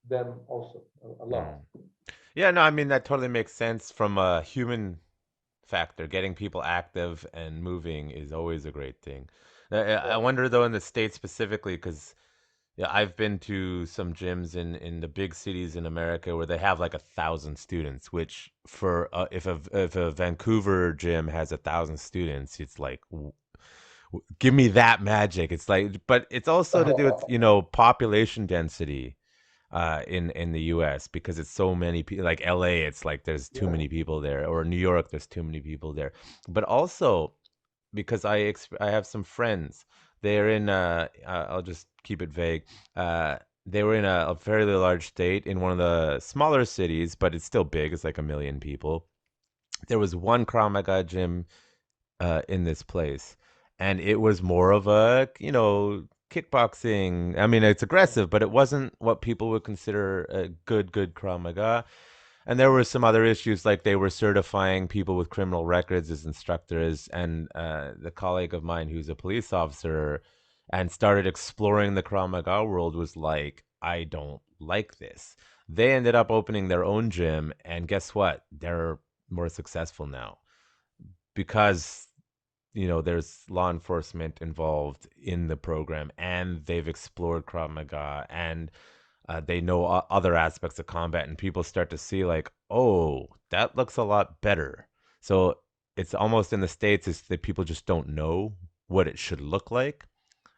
them also a lot. Yeah, no, I mean, that totally makes sense from a human factor. Getting people active and moving is always a great thing. I wonder though, in the States specifically, because yeah, I've been to some gyms in the big cities in America where they have like 1,000 students, which for if a Vancouver gym has 1,000 students, it's like, give me that magic. It's like, but it's also to do with, you know, population density in the US, because it's so many people. Like LA, it's like there's too many people there, or New York, there's too many people there. But also because I have some friends. They're in I'll just keep it vague. They were in a fairly large state in one of the smaller cities, but it's still big. It's like 1 million people. There was one Krav Maga gym in this place, and it was more of a, you know, kickboxing. I mean, it's aggressive, but it wasn't what people would consider a good Krav Maga. And there were some other issues, like they were certifying people with criminal records as instructors. And the colleague of mine who's a police officer and started exploring the Krav Maga world was like, I don't like this. They ended up opening their own gym, and guess what? They're more successful now because there's law enforcement involved in the program, and they've explored Krav Maga, and they know other aspects of combat, and people start to see like, oh, that looks a lot better. So it's almost in the States, it's that people just don't know what it should look like.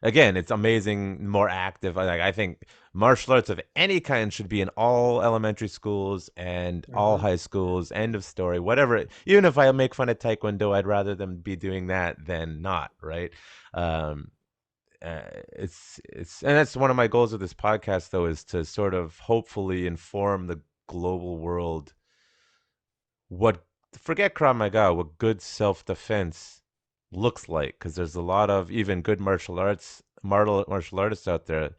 Again, it's amazing, more active. Like, I think martial arts of any kind should be in all elementary schools and all Mhm. high schools. End of story. Whatever. Even if I make fun of Taekwondo, I'd rather them be doing that than not. Right. Um, and that's one of my goals of this podcast, though, is to sort of hopefully inform the global world what forget Krav Maga, what good self defense looks like, because there's a lot of even good martial artists out there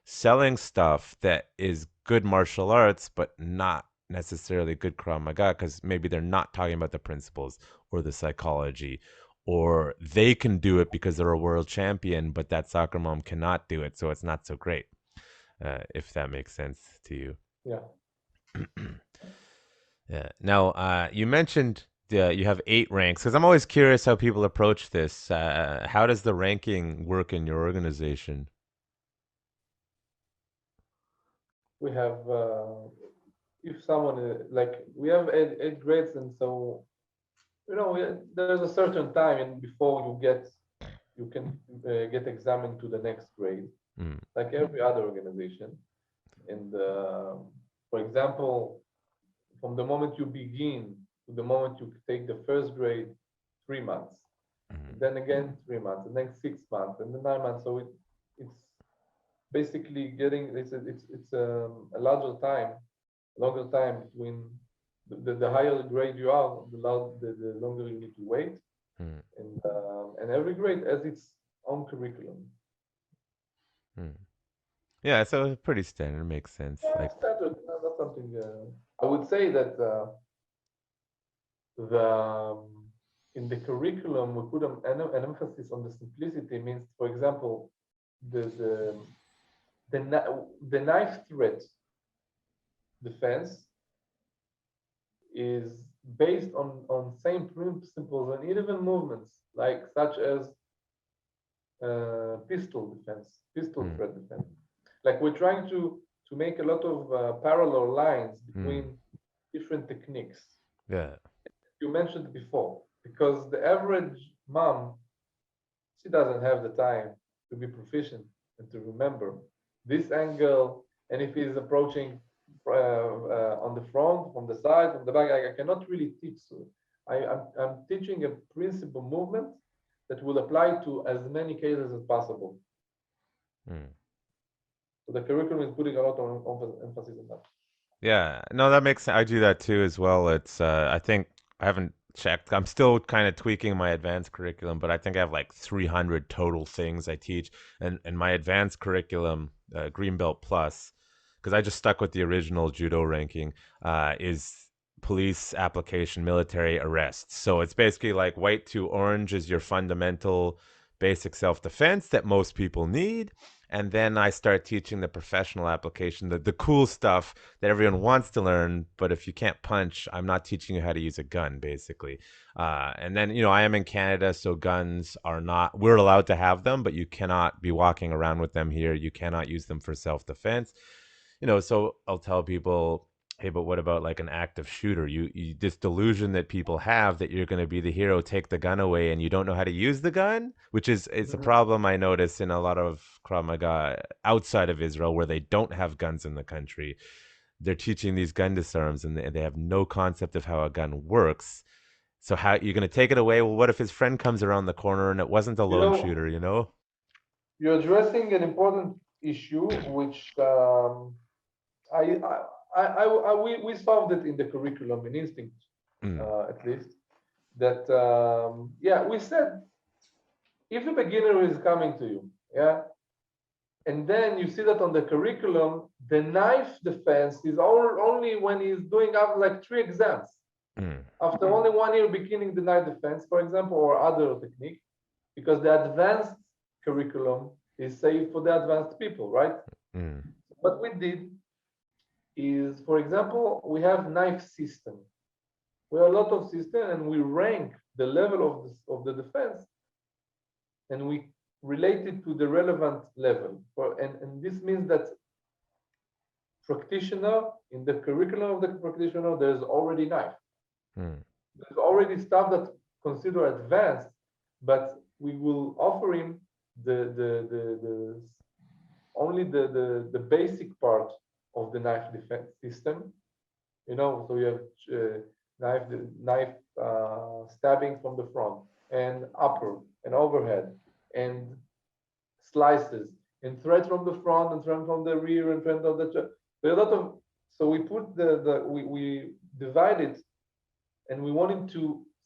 selling stuff that is good martial arts, but not necessarily good Krav Maga, because maybe they're not talking about the principles or the psychology, or they can do it because they're a world champion, but that soccer mom cannot do it, so it's not so great. If that makes sense to you. Yeah. Yeah. Now, you mentioned you have 8 ranks, because I'm always curious how people approach this. How does the ranking work in your organization? We have, if someone, like, we have eight grades, and so, there's a certain time and before you can get examined to the next grade, Mm, like every other organization. And for example, from the moment you begin to the moment you take the first grade, 3 months. mm, Then again 3 months, and then 6 months, and then 9 months. So it's basically getting a longer time between the higher grade you are, the longer you need to wait, mm, and every grade has its own curriculum. mm. Yeah, so pretty standard, makes sense. Yeah, Like, standard, not something. I would say that the in the curriculum we put an emphasis on the simplicity. Means, for example, the the the knife threat defense is based on same principles and even movements, like such as pistol mm, threat defense. Like, we're trying to make a lot of parallel lines mm, between different techniques yeah, you mentioned before, because the average mom, she doesn't have the time to be proficient and to remember this angle. And if he's approaching on the front, from the side, from the back, I cannot really teach. So I'm teaching a principal movement that will apply to as many cases as possible. mm. So the curriculum is putting a lot of emphasis on that. Yeah. No, that makes sense. I do that too as well. It's I think I haven't checked. I'm still kind of tweaking my advanced curriculum, but I think I have like 300 total things I teach, and my advanced curriculum, Greenbelt Plus, because I just stuck with the original judo ranking, is police application military arrests. So it's basically like white to orange is your fundamental basic self-defense that most people need, and then I start teaching the professional application, the cool stuff that everyone wants to learn. But if you can't punch, I'm not teaching you how to use a gun, basically. And then, I am in Canada, so guns are not, we're allowed to have them, but you cannot be walking around with them here. You cannot use them for self defense. So I'll tell people, hey, but what about like an active shooter? You this delusion that people have that you're going to be the hero, take the gun away, and you don't know how to use the gun, which is it's a Mhm. problem I notice in a lot of Krav Maga outside of Israel where they don't have guns in the country. They're teaching these gun disarms, and they have no concept of how a gun works. So how you're going to take it away? Well, what if his friend comes around the corner and it wasn't a You lone know, shooter? You know? you're addressing an important issue, which I, we solved it in the curriculum in Instinct, Mm, at least. That yeah, we said, if a beginner is coming to you, yeah, and then you see that on the curriculum, the knife defense is only when he's doing up like 3 exams. mm, After only 1 year beginning the knife defense, for example, or other technique, because the advanced curriculum is safe for the advanced people, right? mm, What we did is, for example, we have knife system. We have a lot of system, and we rank the level of the defense and we relate it to the relevant level. And this means that practitioner, in the curriculum of the practitioner, there's already knife. There's already stuff that's considered advanced, but we will offer him only the basic part of the knife defense system. So you have knife stabbing from the front, and upper and overhead, and slices, and thread from the front, and thread from the rear, and thread on the chest. There are a lot of, so we put we divide it, and we want him to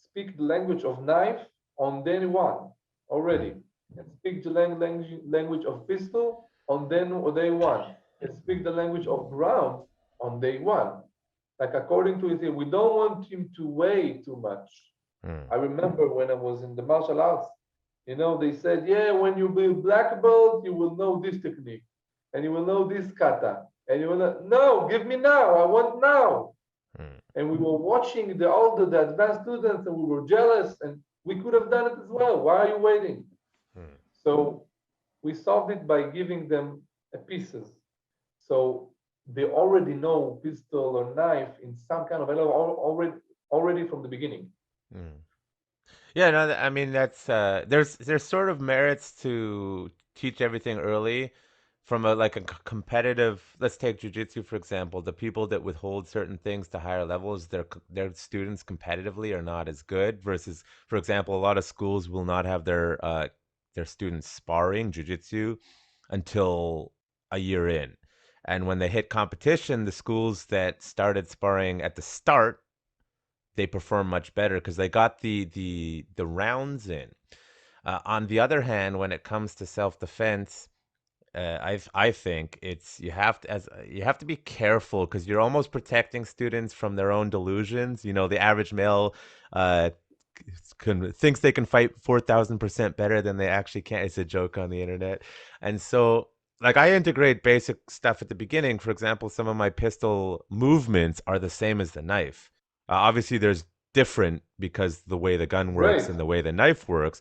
speak the language of knife on day one already, and speak the language of pistol on day one, and speak the language of ground on day one. Like according to it, we don't want him to weigh too much. I remember when I was in the martial arts, they said, yeah, when you be black belt, you will know this technique, and you will know this kata, and you will know, no, give me now, I want now. And we were watching all the advanced students, and we were jealous, and we could have done it as well. Why are you waiting? So we solved it by giving them pieces. So they already know pistol or knife in some kind of level already from the beginning. Yeah, no, I mean that's there's sort of merits to teach everything early from a competitive. Let's take jujitsu for example. The people that withhold certain things to higher levels, their students competitively are not as good. Versus, for example, a lot of schools will not have their students sparring jujitsu until a year in, and when they hit competition, the schools that started sparring at the start, they perform much better because they got the rounds in. On the other hand, when it comes to self defense, I think you have to be careful because you're almost protecting students from their own delusions. The average male thinks they can fight 4,000% better than they actually can. It's a joke on the internet, and so. Like I integrate basic stuff at the beginning. For example, some of my pistol movements are the same as the knife. Obviously, there's different because the way the gun works Great. and the way the knife works,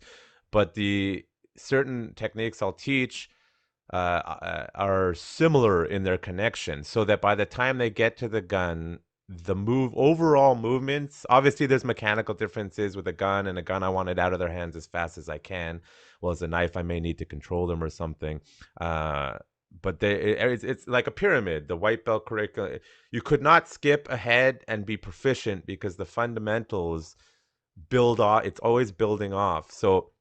but the certain techniques I'll teach are similar in their connection, so that by the time they get to the gun, the overall movements. Obviously, there's mechanical differences with a gun. And a gun, I want it out of their hands as fast as I can. Well, as a knife, I may need to control them or something. But it's like a pyramid. The white belt curriculum, you could not skip ahead and be proficient because the fundamentals build off. It's always building off. So,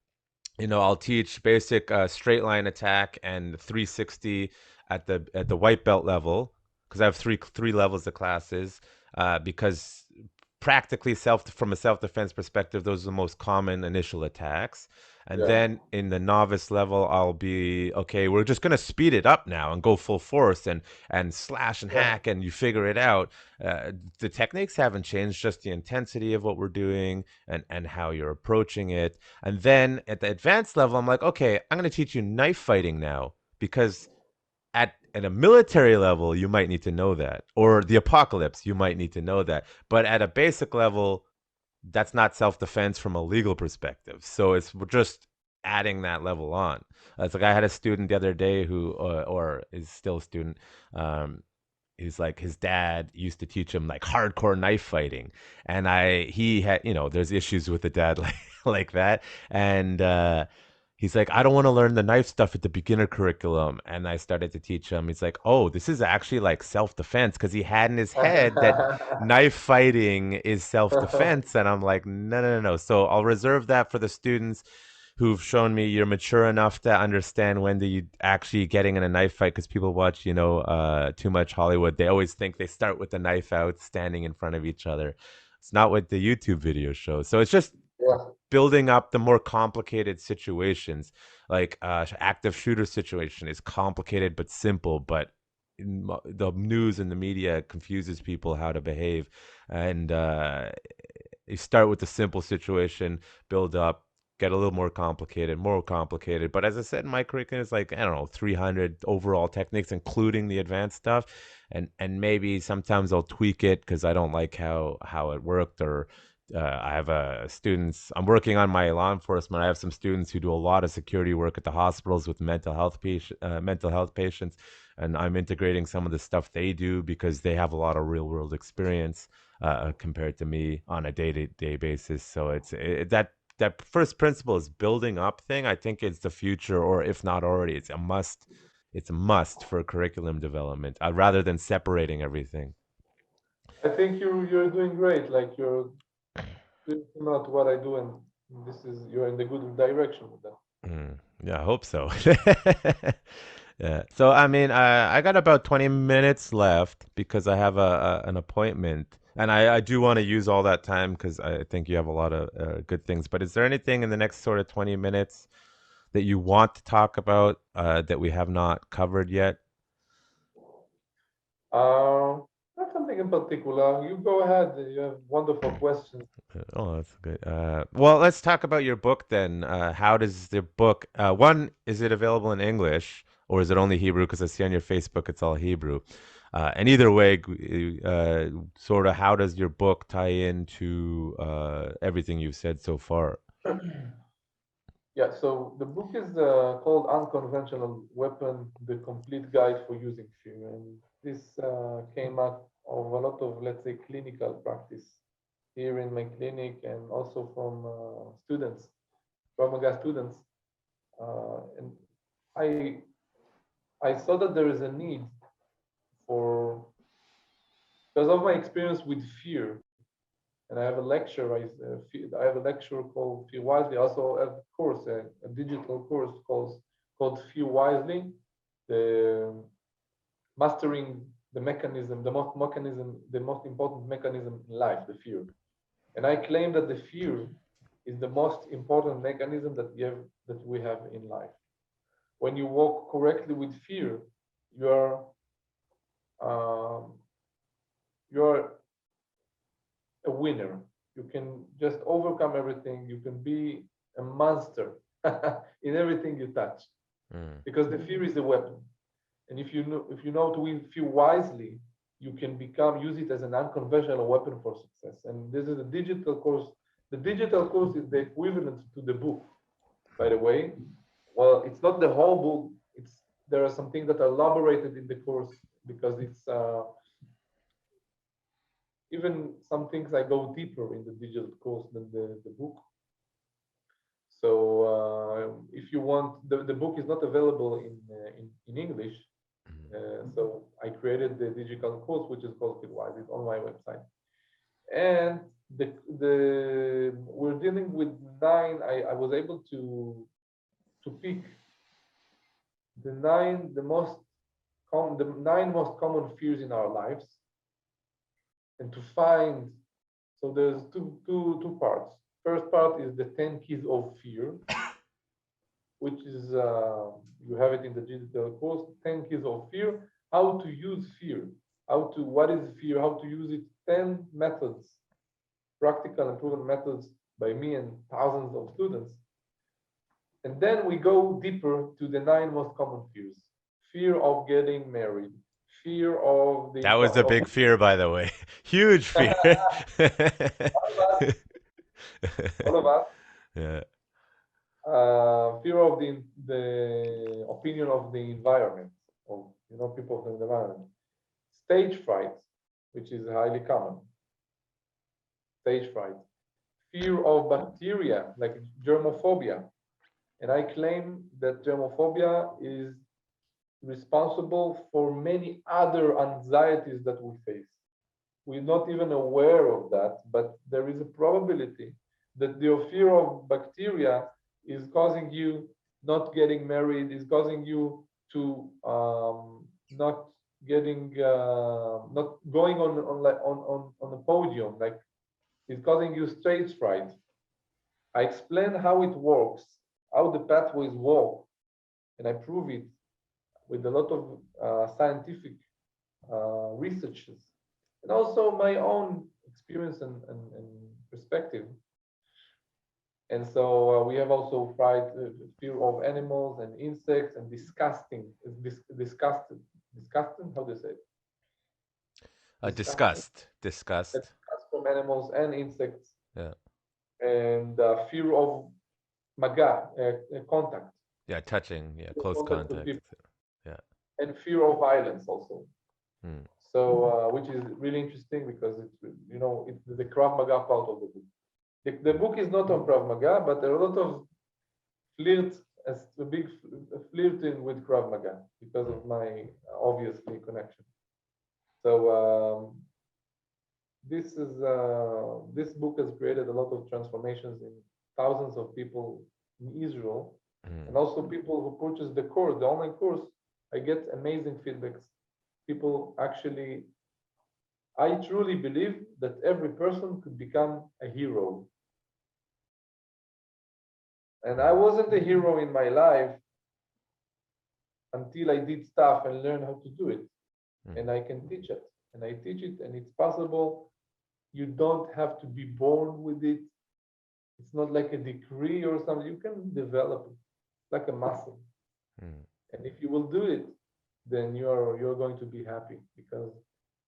I'll teach basic straight line attack and 360 at the white belt level because I have three levels of classes. Because practically from a self-defense perspective, those are the most common initial attacks. And then in the novice level, I'll be, okay, we're just going to speed it up now and go full force and slash and hack, and you figure it out. The techniques haven't changed, just the intensity of what we're doing and how you're approaching it. And then at the advanced level, I'm like, okay, I'm going to teach you knife fighting now, because at a military level, you might need to know that, or the apocalypse, you might need to know that. But at a basic level, that's not self-defense from a legal perspective. So we're just adding that level on. It's like I had a student the other day who, or is still a student. He's like, his dad used to teach him like hardcore knife fighting, and he had, there's issues with the dad like that, and he's like, I don't want to learn the knife stuff at the beginner curriculum. And I started to teach him. He's like, oh, this is actually like self-defense, because he had in his head that knife fighting is self-defense. And I'm like, no. So I'll reserve that for the students who've shown me you're mature enough to understand when you actually getting in a knife fight, because people watch, too much Hollywood. They always think they start with the knife out, standing in front of each other. It's not what the YouTube video shows. So it's just building up the more complicated situations. Like active shooter situation is complicated but simple, but the news and the media confuses people how to behave. And you start with the simple situation, build up, get a little more complicated. But as I said, my curriculum is like, I don't know, 300 overall techniques, including the advanced stuff. And maybe sometimes I'll tweak it because I don't like how it worked, or I have students. I'm working on my law enforcement. I have some students who do a lot of security work at the hospitals with mental health patients, and I'm integrating some of the stuff they do because they have a lot of real world experience compared to me on a day to day basis. So that first principle is building up thing. I think it's the future, or if not already, it's a must. It's a must for curriculum development, rather than separating everything. I think you're doing great. Like you're doing similar to what I do, and this is you're in the good direction with that. Yeah, I hope so. Yeah. So I mean, I got about 20 minutes left because I have an appointment, and I do want to use all that time because I think you have a lot of good things. But is there anything in the next sort of 20 minutes that you want to talk about that we have not covered yet? Not something in particular. You go ahead. You have wonderful questions. Oh, that's good. Well, let's talk about your book then. How does the book, one, is it available in English or is it only Hebrew? Because I see on your Facebook it's all Hebrew. And either way, sort of how does your book tie into everything you've said so far? Yeah, so the book is called Unconventional Weapon, the complete guide for using fear. And this came out of a lot of, let's say, clinical practice here in my clinic and also from students, from Maga students. And I, I saw that there is a need for, because of my experience with fear, and I have a lecture. I have a lecture called Fear Wisely. I also have a course, a digital course called Fear Wisely, the mastering the mechanism, the most important mechanism in life, the fear. And I claim that the fear is the most important mechanism that we have in life. When you walk correctly with fear, you are um, you are a winner. You can just overcome everything. You can be a monster in everything you touch, because the fear is a weapon. And if you know to feel wisely, you can use it as an unconventional weapon for success. And this is a digital course. The digital course is the equivalent to the book, by the way. Well, it's not the whole book. There are some things that are elaborated in the course because it's even some things I go deeper in the digital course than the book. So if you want, the book is not available in English. So I created the digital course, which is called Kidwise. It's on my website. And we're dealing with 9. I was able to pick the 9 most common fears in our lives, and to find. So there's two parts. First part is the 10 keys of fear, which is you have it in the digital course. 10 keys of fear. How to use fear. What is fear? How to use it. 10 methods, practical and proven methods by me and thousands of students. And then we go deeper to the 9 most common fears. Fear of getting married. Fear of the. That was a big fear, by the way. Huge fear. All of us. Yeah. Fear of the opinion of the environment, of people of the environment. Stage fright, which is highly common. Stage fright. Fear of bacteria, like germophobia. And I claim that germophobia is responsible for many other anxieties that we face. We're not even aware of that, but there is a probability that the fear of bacteria is causing you not getting married, is causing you to not going on a podium, like it's causing you stage fright. I explain how it works, how the pathways work, and I prove it with a lot of scientific researches, and also my own experience and perspective. And so we have also fear of animals and insects and disgusting. Disgusting. How do you say it? Disgust. Disgust from animals and insects. Yeah. and fear of Maga, contact, Yeah. Touching. Yeah. the Close contact with contact. people, Yeah. and fear of violence also. Mm. So, which is really interesting because it's, it's the Krav Maga part of the book. The book is not on Krav Maga, but there are a lot of flirt, as a big flirting with Krav Maga because of my obviously connection. So this book has created a lot of transformations in thousands of people in Israel, and Mm. also people who purchase the course, the online course. I get amazing feedbacks. People actually, I truly believe that every person could become a hero. And I wasn't a hero in my life until I did stuff and learned how to do it. Mm. And I can teach it. And I teach it, and it's possible. You don't have to be born with it. It's not like a degree or something. You can develop it. It's like a muscle. Mm. And if you will do it, then you're going to be happy, because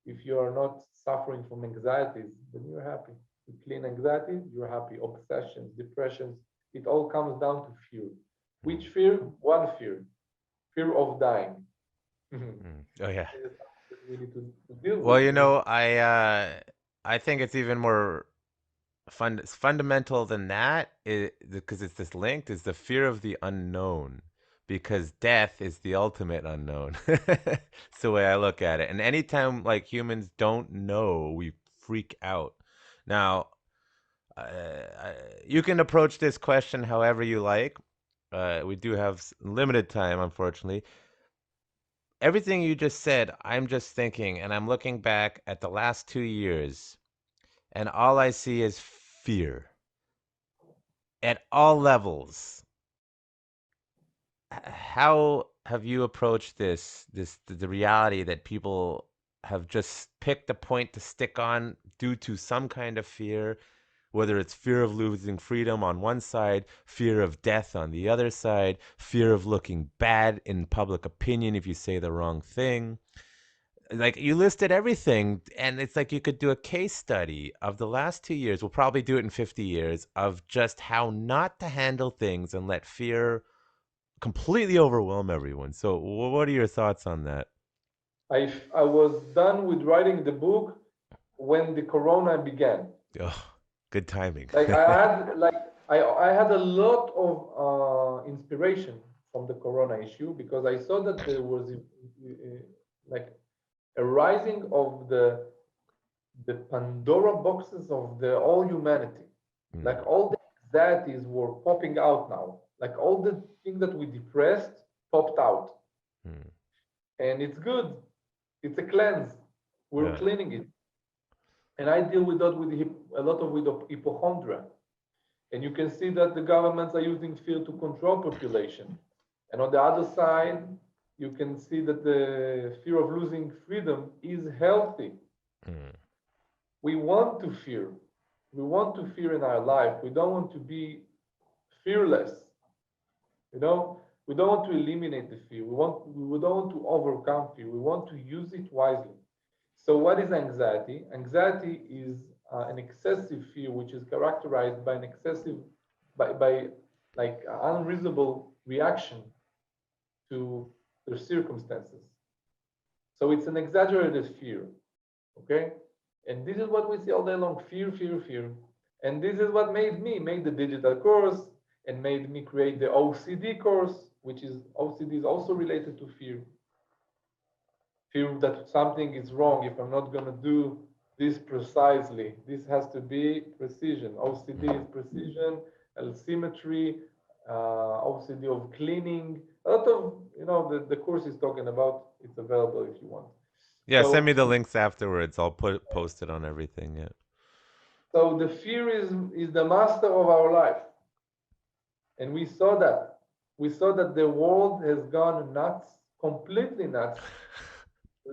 if you are not suffering from anxieties, then you're happy. You clean anxiety, you're happy. Obsessions, depressions, it all comes down to fear. Which fear? One fear, fear of dying. Mm. Oh yeah. This is something that we need to deal Well, with. you We need know, I think it's even more fundamental than that, because it's this linked, is the fear of the unknown, because death is the ultimate unknown. It's the way I look at it. And anytime like humans don't know, we freak out. Now, you can approach this question however you like. We do have limited time, unfortunately. Everything you just said, I'm just thinking, and I'm looking back at the last 2 years, and all I see is fear at all levels. How have you approached the reality that people have just picked a point to stick on due to some kind of fear, whether it's fear of losing freedom on one side, fear of death on the other side, fear of looking bad in public opinion if you say the wrong thing? Like, you listed everything, and it's like you could do a case study of the last 2 years. We'll probably do it in 50 years, of just how not to handle things and let fear completely overwhelm everyone. So what are your thoughts on that? I was done with writing the book when the corona began. Oh, good timing. Like I had a lot of inspiration from the corona issue, because I saw that there was like a rising of the Pandora boxes of the all humanity. Mm, Like all the anxieties were popping out now. Like all the things that we depressed popped out. mm, And it's good. It's a cleanse. We're yeah. cleaning it. And I deal with that with a lot of with hypochondria. And you can see that the governments are using fear to control population. And on the other side, you can see that the fear of losing freedom is healthy. Mm, We want to fear. We want to fear in our life. We don't want to be fearless. We don't want to eliminate the fear. We don't want to overcome fear. We want to use it wisely. So what is anxiety? Anxiety is an excessive fear, which is characterized by an excessive, by like unreasonable reaction to the circumstances. So it's an exaggerated fear, okay? And this is what we see all day long: fear, fear, fear. And this is what made the digital course, and made me create the OCD course, which is OCD is also related to fear. Fear that something is wrong if I'm not going to do this precisely. This has to be precision. OCD mm. is precision, symmetry, OCD of cleaning. A lot of, the course is talking about. It's available if you want. Yeah, send me So, the links afterwards. I'll post it on everything. Yeah. so the fear is the master of our life, and we saw that. We saw that the world has gone nuts, completely nuts,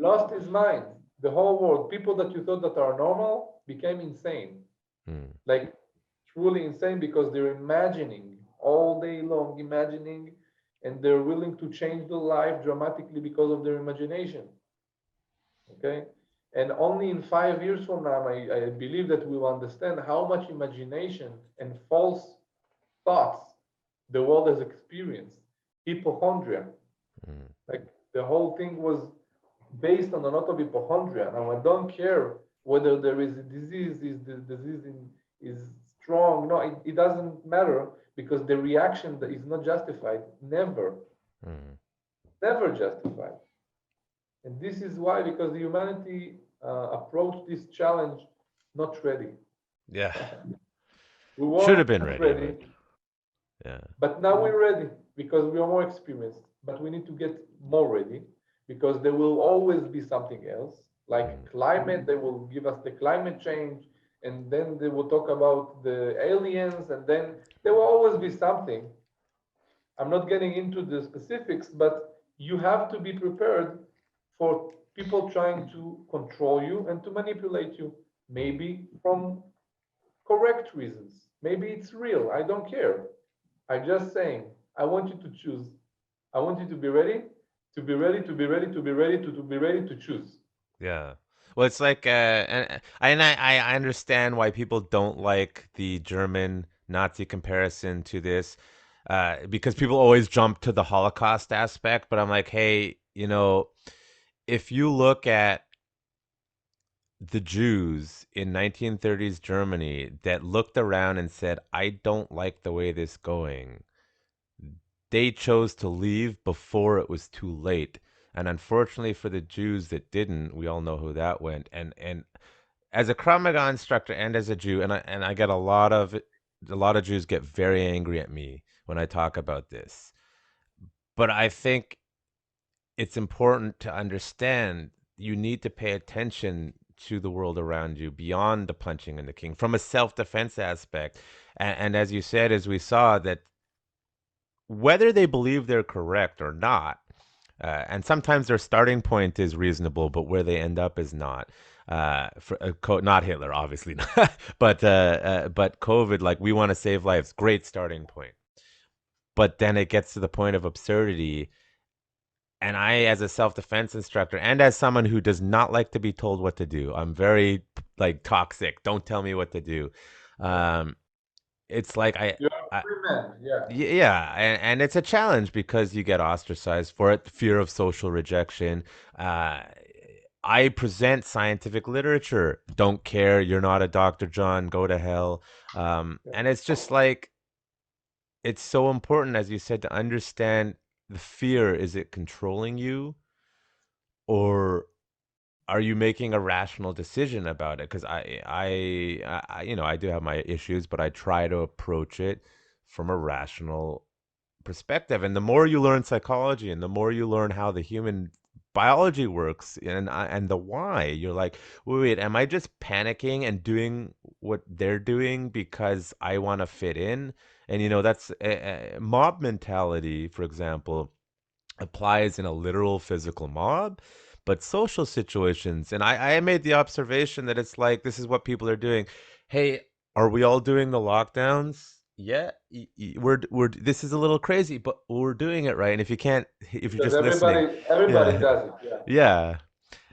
lost his mind. The whole world, people that you thought that are normal became insane, Mm, like truly insane, because they're imagining all day long, imagining, and they're willing to change their life dramatically because of their imagination. Okay, And only in 5 years from now, I believe that we will understand how much imagination and false thoughts the world has experienced. Hypochondria, Mm. like the whole thing was based on a lot of hypochondria. Now I don't care whether there is a disease, is the disease is strong. No, it doesn't matter because the reaction that is not justified, never, Mm. never justified. And this is why, because the humanity approached this challenge not ready. Yeah. We Should have weren't been ready, ready, but yeah. but now we're ready because we are more experienced. But we need to get more ready because there will always be something else, Mm. like climate. They will give us the climate change, and then they will talk about the aliens, and then there will always be something. I'm not getting into the specifics, but you have to be prepared for people trying to control you and to manipulate you, Mm. maybe from correct reasons. Maybe it's real. I don't care. I'm just saying, I want you to choose. I want you to be ready, to be ready, to be ready, to be ready, to be ready to choose. Yeah. Well, it's like, I understand why people don't like the German Nazi comparison to this, because people always jump to the Holocaust aspect. But I'm like, hey, if you look at the Jews in 1930s Germany that looked around and said, I don't like the way this is going, they chose to leave before it was too late. And unfortunately for the Jews that didn't, we all know who that went. And as a Krav Maga instructor and as a Jew, and I get a lot of Jews get very angry at me when I talk about this. But I think it's important to understand you need to pay attention to the world around you beyond the punching and the king from a self-defense aspect. And as you said, as we saw, that whether they believe they're correct or not, and sometimes their starting point is reasonable, but where they end up is not. Not Hitler, obviously, but COVID. Like, we want to save lives, great starting point. But then it gets to the point of absurdity, and I, as a self-defense instructor and as someone who does not like to be told what to do, I'm very, like, toxic. Don't tell me what to do. Um, it's like You're a free man. Yeah. yeah, and it's a challenge because you get ostracized for it, fear of social rejection. Uh, I present scientific literature. Don't care. You're not a Dr. John. Go to hell. Yeah. And it's just like, it's so important, as you said, to understand the fear. Is it controlling you, or are you making a rational decision about it? Because I do have my issues, but I try to approach it from a rational perspective. And the more you learn psychology and the more you learn how the human biology works, and the why, you're like, wait, am I just panicking and doing what they're doing because I want to fit in? And that's mob mentality, for example, applies in a literal physical mob, but social situations. And I made the observation that it's like, this is what people are doing. Hey, are we all doing the lockdowns? Yeah, this is a little crazy, but we're doing it right. And if you're Because just listening, everybody yeah, does it. Yeah. yeah.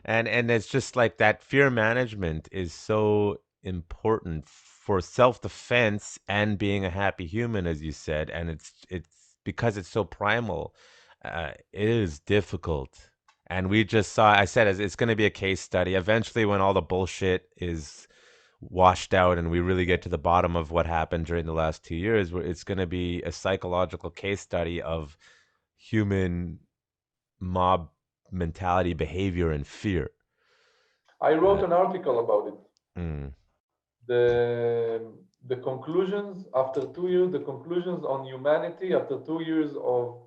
And it's just like that fear management is so important for self-defense and being a happy human, as you said. And it's because it's so primal. It is difficult. And we just saw, I said, it's going to be a case study. Eventually, when all the bullshit is washed out and we really get to the bottom of what happened during the last 2 years, it's going to be a psychological case study of human mob mentality, behavior, and fear. I wrote Uh, an article about it. mm, The conclusions after 2 years, the conclusions on humanity after 2 years of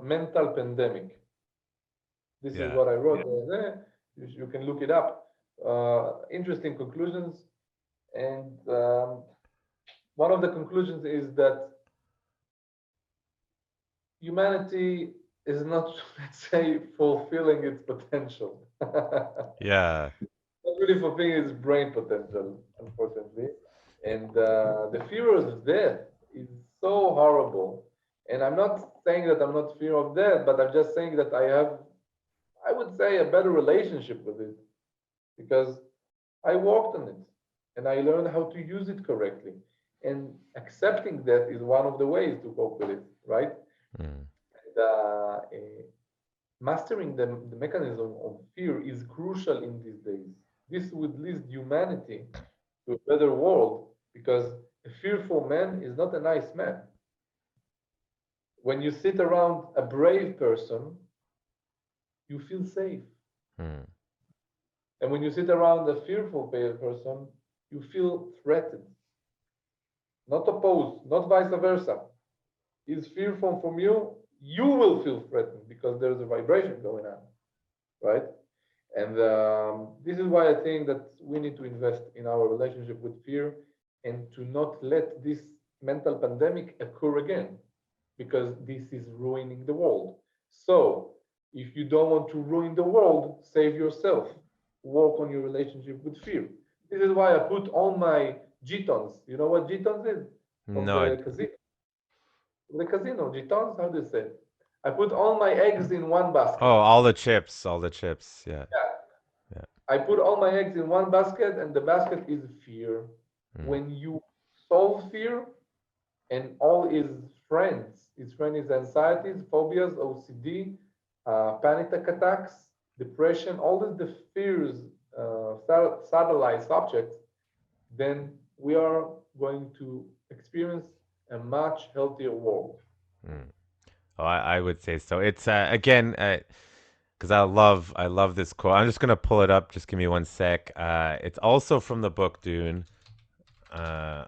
mental pandemic. This is yeah. what I wrote. You can look it up. Interesting conclusions, and one of the conclusions is that humanity is not, let's say, fulfilling its potential. Yeah. Not really fulfilling its brain potential, unfortunately. And the fear of death is so horrible. And I'm not saying that I'm not fear of death, but I'm just saying that I would say, a better relationship with it because I worked on it and I learned how to use it correctly. And accepting that is one of the ways to cope with it, right? Mm. Mastering the mechanism of fear is crucial in these days. This would lead humanity to a better world because a fearful man is not a nice man. When you sit around a brave person, you feel safe. Mm. And when you sit around a fearful person, you feel threatened, not opposed, not vice versa. He's fearful from you, you will feel threatened because there's a vibration going on, right? And this is why I think that we need to invest in our relationship with fear and to not let this mental pandemic occur again, because this is ruining the world. So, if you don't want to ruin the world, save yourself. Work on your relationship with fear. This is why I put all my jetons. You know what jetons is? Of No, the casino. The casino, jetons, how do you say? I put all my eggs in one oh, basket. all the chips, all the chips. Yeah, Yeah. yeah. I put all my eggs in one basket, and the basket is fear. Mm. When you solve fear, and all his friend is anxieties, phobias, OCD, panic attacks, depression, all of the fears, satellite subjects, then we are going to experience a much healthier world. Mm. Oh, I would say so. It's again, because I love this quote. I'm just gonna pull it up. Just give me one sec. It's also from the book Dune. Uh,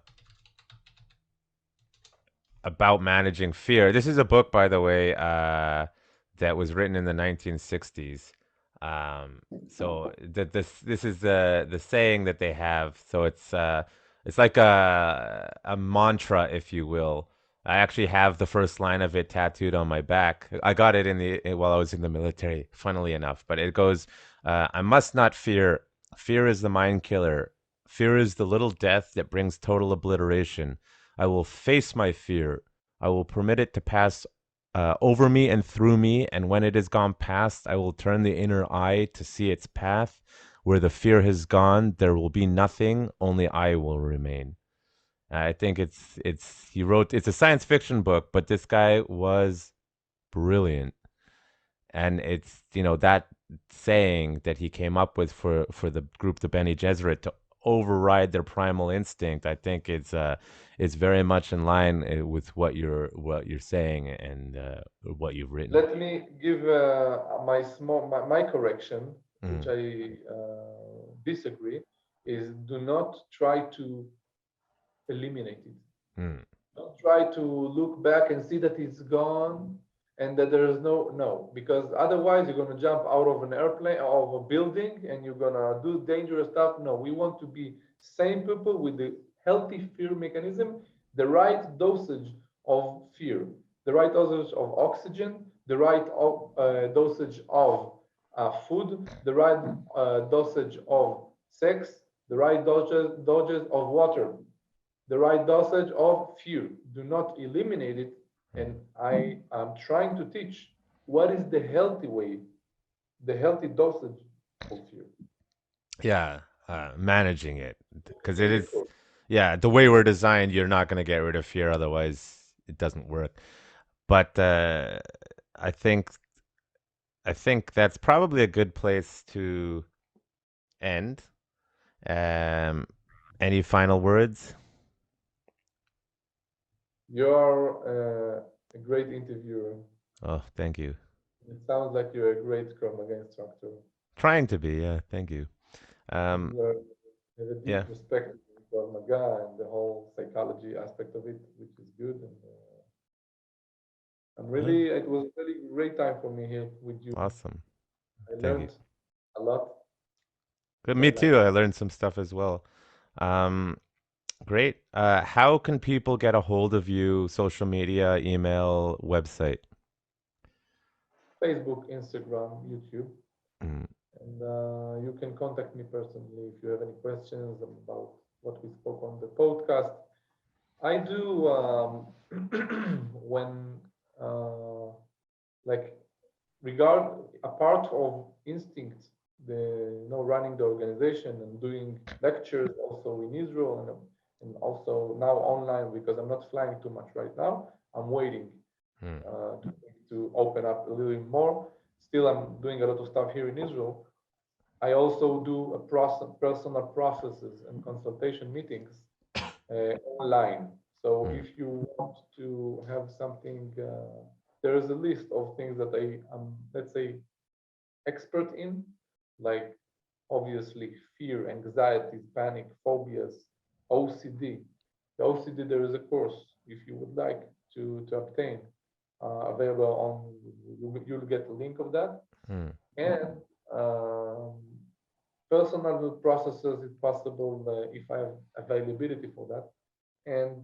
about managing fear. This is a book, by the way, that was written in the 1960s. So this is the saying that they have. So it's like a mantra, if you will. I actually have the first line of it tattooed on my back. I got it while I was in the military, funnily enough. But it goes, "I must not fear. Fear is the mind killer. Fear is the little death that brings total obliteration. I will face my fear. I will permit it to pass over me and through me. And when it has gone past, I will turn the inner eye to see its path. Where the fear has gone, there will be nothing. Only I will remain." I think he wrote, it's a science fiction book, but this guy was brilliant. And it's, that saying that he came up with for the group, the Bene Gesserit, to override their primal instinct. I think it's very much in line with what you're saying and what you've written. Let me give my correction, which Mm, I disagree, is do not try to eliminate it. mm, Don't try to look back and see that it's gone and that there is no, because otherwise you're going to jump out of an airplane or of a building and you're going to do dangerous stuff. No, we want to be sane people with the healthy fear mechanism, the right dosage of fear, the right dosage of oxygen, the right dosage of food, the right dosage of sex, the right dosage of water, the right dosage of fear. Do not eliminate it. mm. And I am trying to teach what is the healthy way, the healthy dosage of fear. Yeah, managing it, because it is, yeah, the way we're designed, you're not going to get rid of fear, otherwise it doesn't work. But I think I think that's probably a good place to end. Um, any final words? You're a great interviewer. Oh, thank you. It sounds like you're a great Krav Maga instructor. Trying to be, yeah, thank you. Um, You have a deep yeah, respect for Krav Maga and the whole psychology aspect of it, which is good. And uh, it was really great time for me here with you. awesome. I Thank you. learned a lot. Good, So I me like too. it. I learned some stuff as well. Um, great. How can people get a hold of you? Social media, email, website? Facebook, Instagram, YouTube. Mm, And you can contact me personally if you have any questions about what we spoke on the podcast. I do when uh, like apart of instinct, running the organization and doing lectures also in Israel and also now online because I'm not flying too much right now. I'm waiting to open up a little more. Still, I'm doing a lot of stuff here in Israel. I also do personal processes and consultation meetings online. So if you want to have something, there is a list of things that I am, let's say, expert in, like obviously fear, anxieties, panic, phobias, OCD. The OCD, there is a course if you would like to obtain, available on, you'll get a link of that. And personal processes, if possible, if I have availability for that. And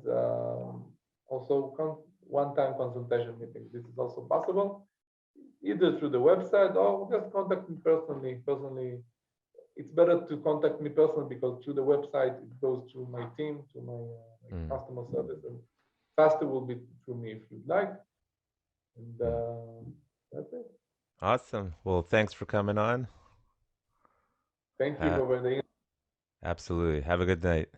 also one-time consultation meetings. This is also possible, either through the website or just contact me personally. Personally, it's better to contact me personally because through the website it goes through my team, to my customer service, and faster will be through me if you'd like. And that's it. Awesome. Well, thanks for coming on. Thank you for the. Absolutely. Have a good night.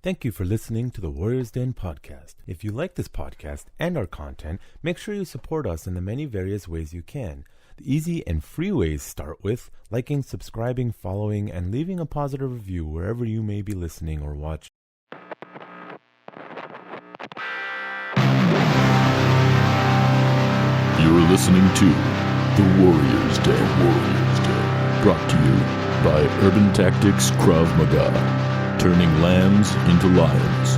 Thank you for listening to the Warriors Den podcast. If you like this podcast and our content, make sure you support us in the many various ways you can. The easy and free ways start with liking, subscribing, following, and leaving a positive review wherever you may be listening or watching. You're listening to The Warriors Den. Brought to you by Urban Tactics Krav Maga. Turning lambs into lions.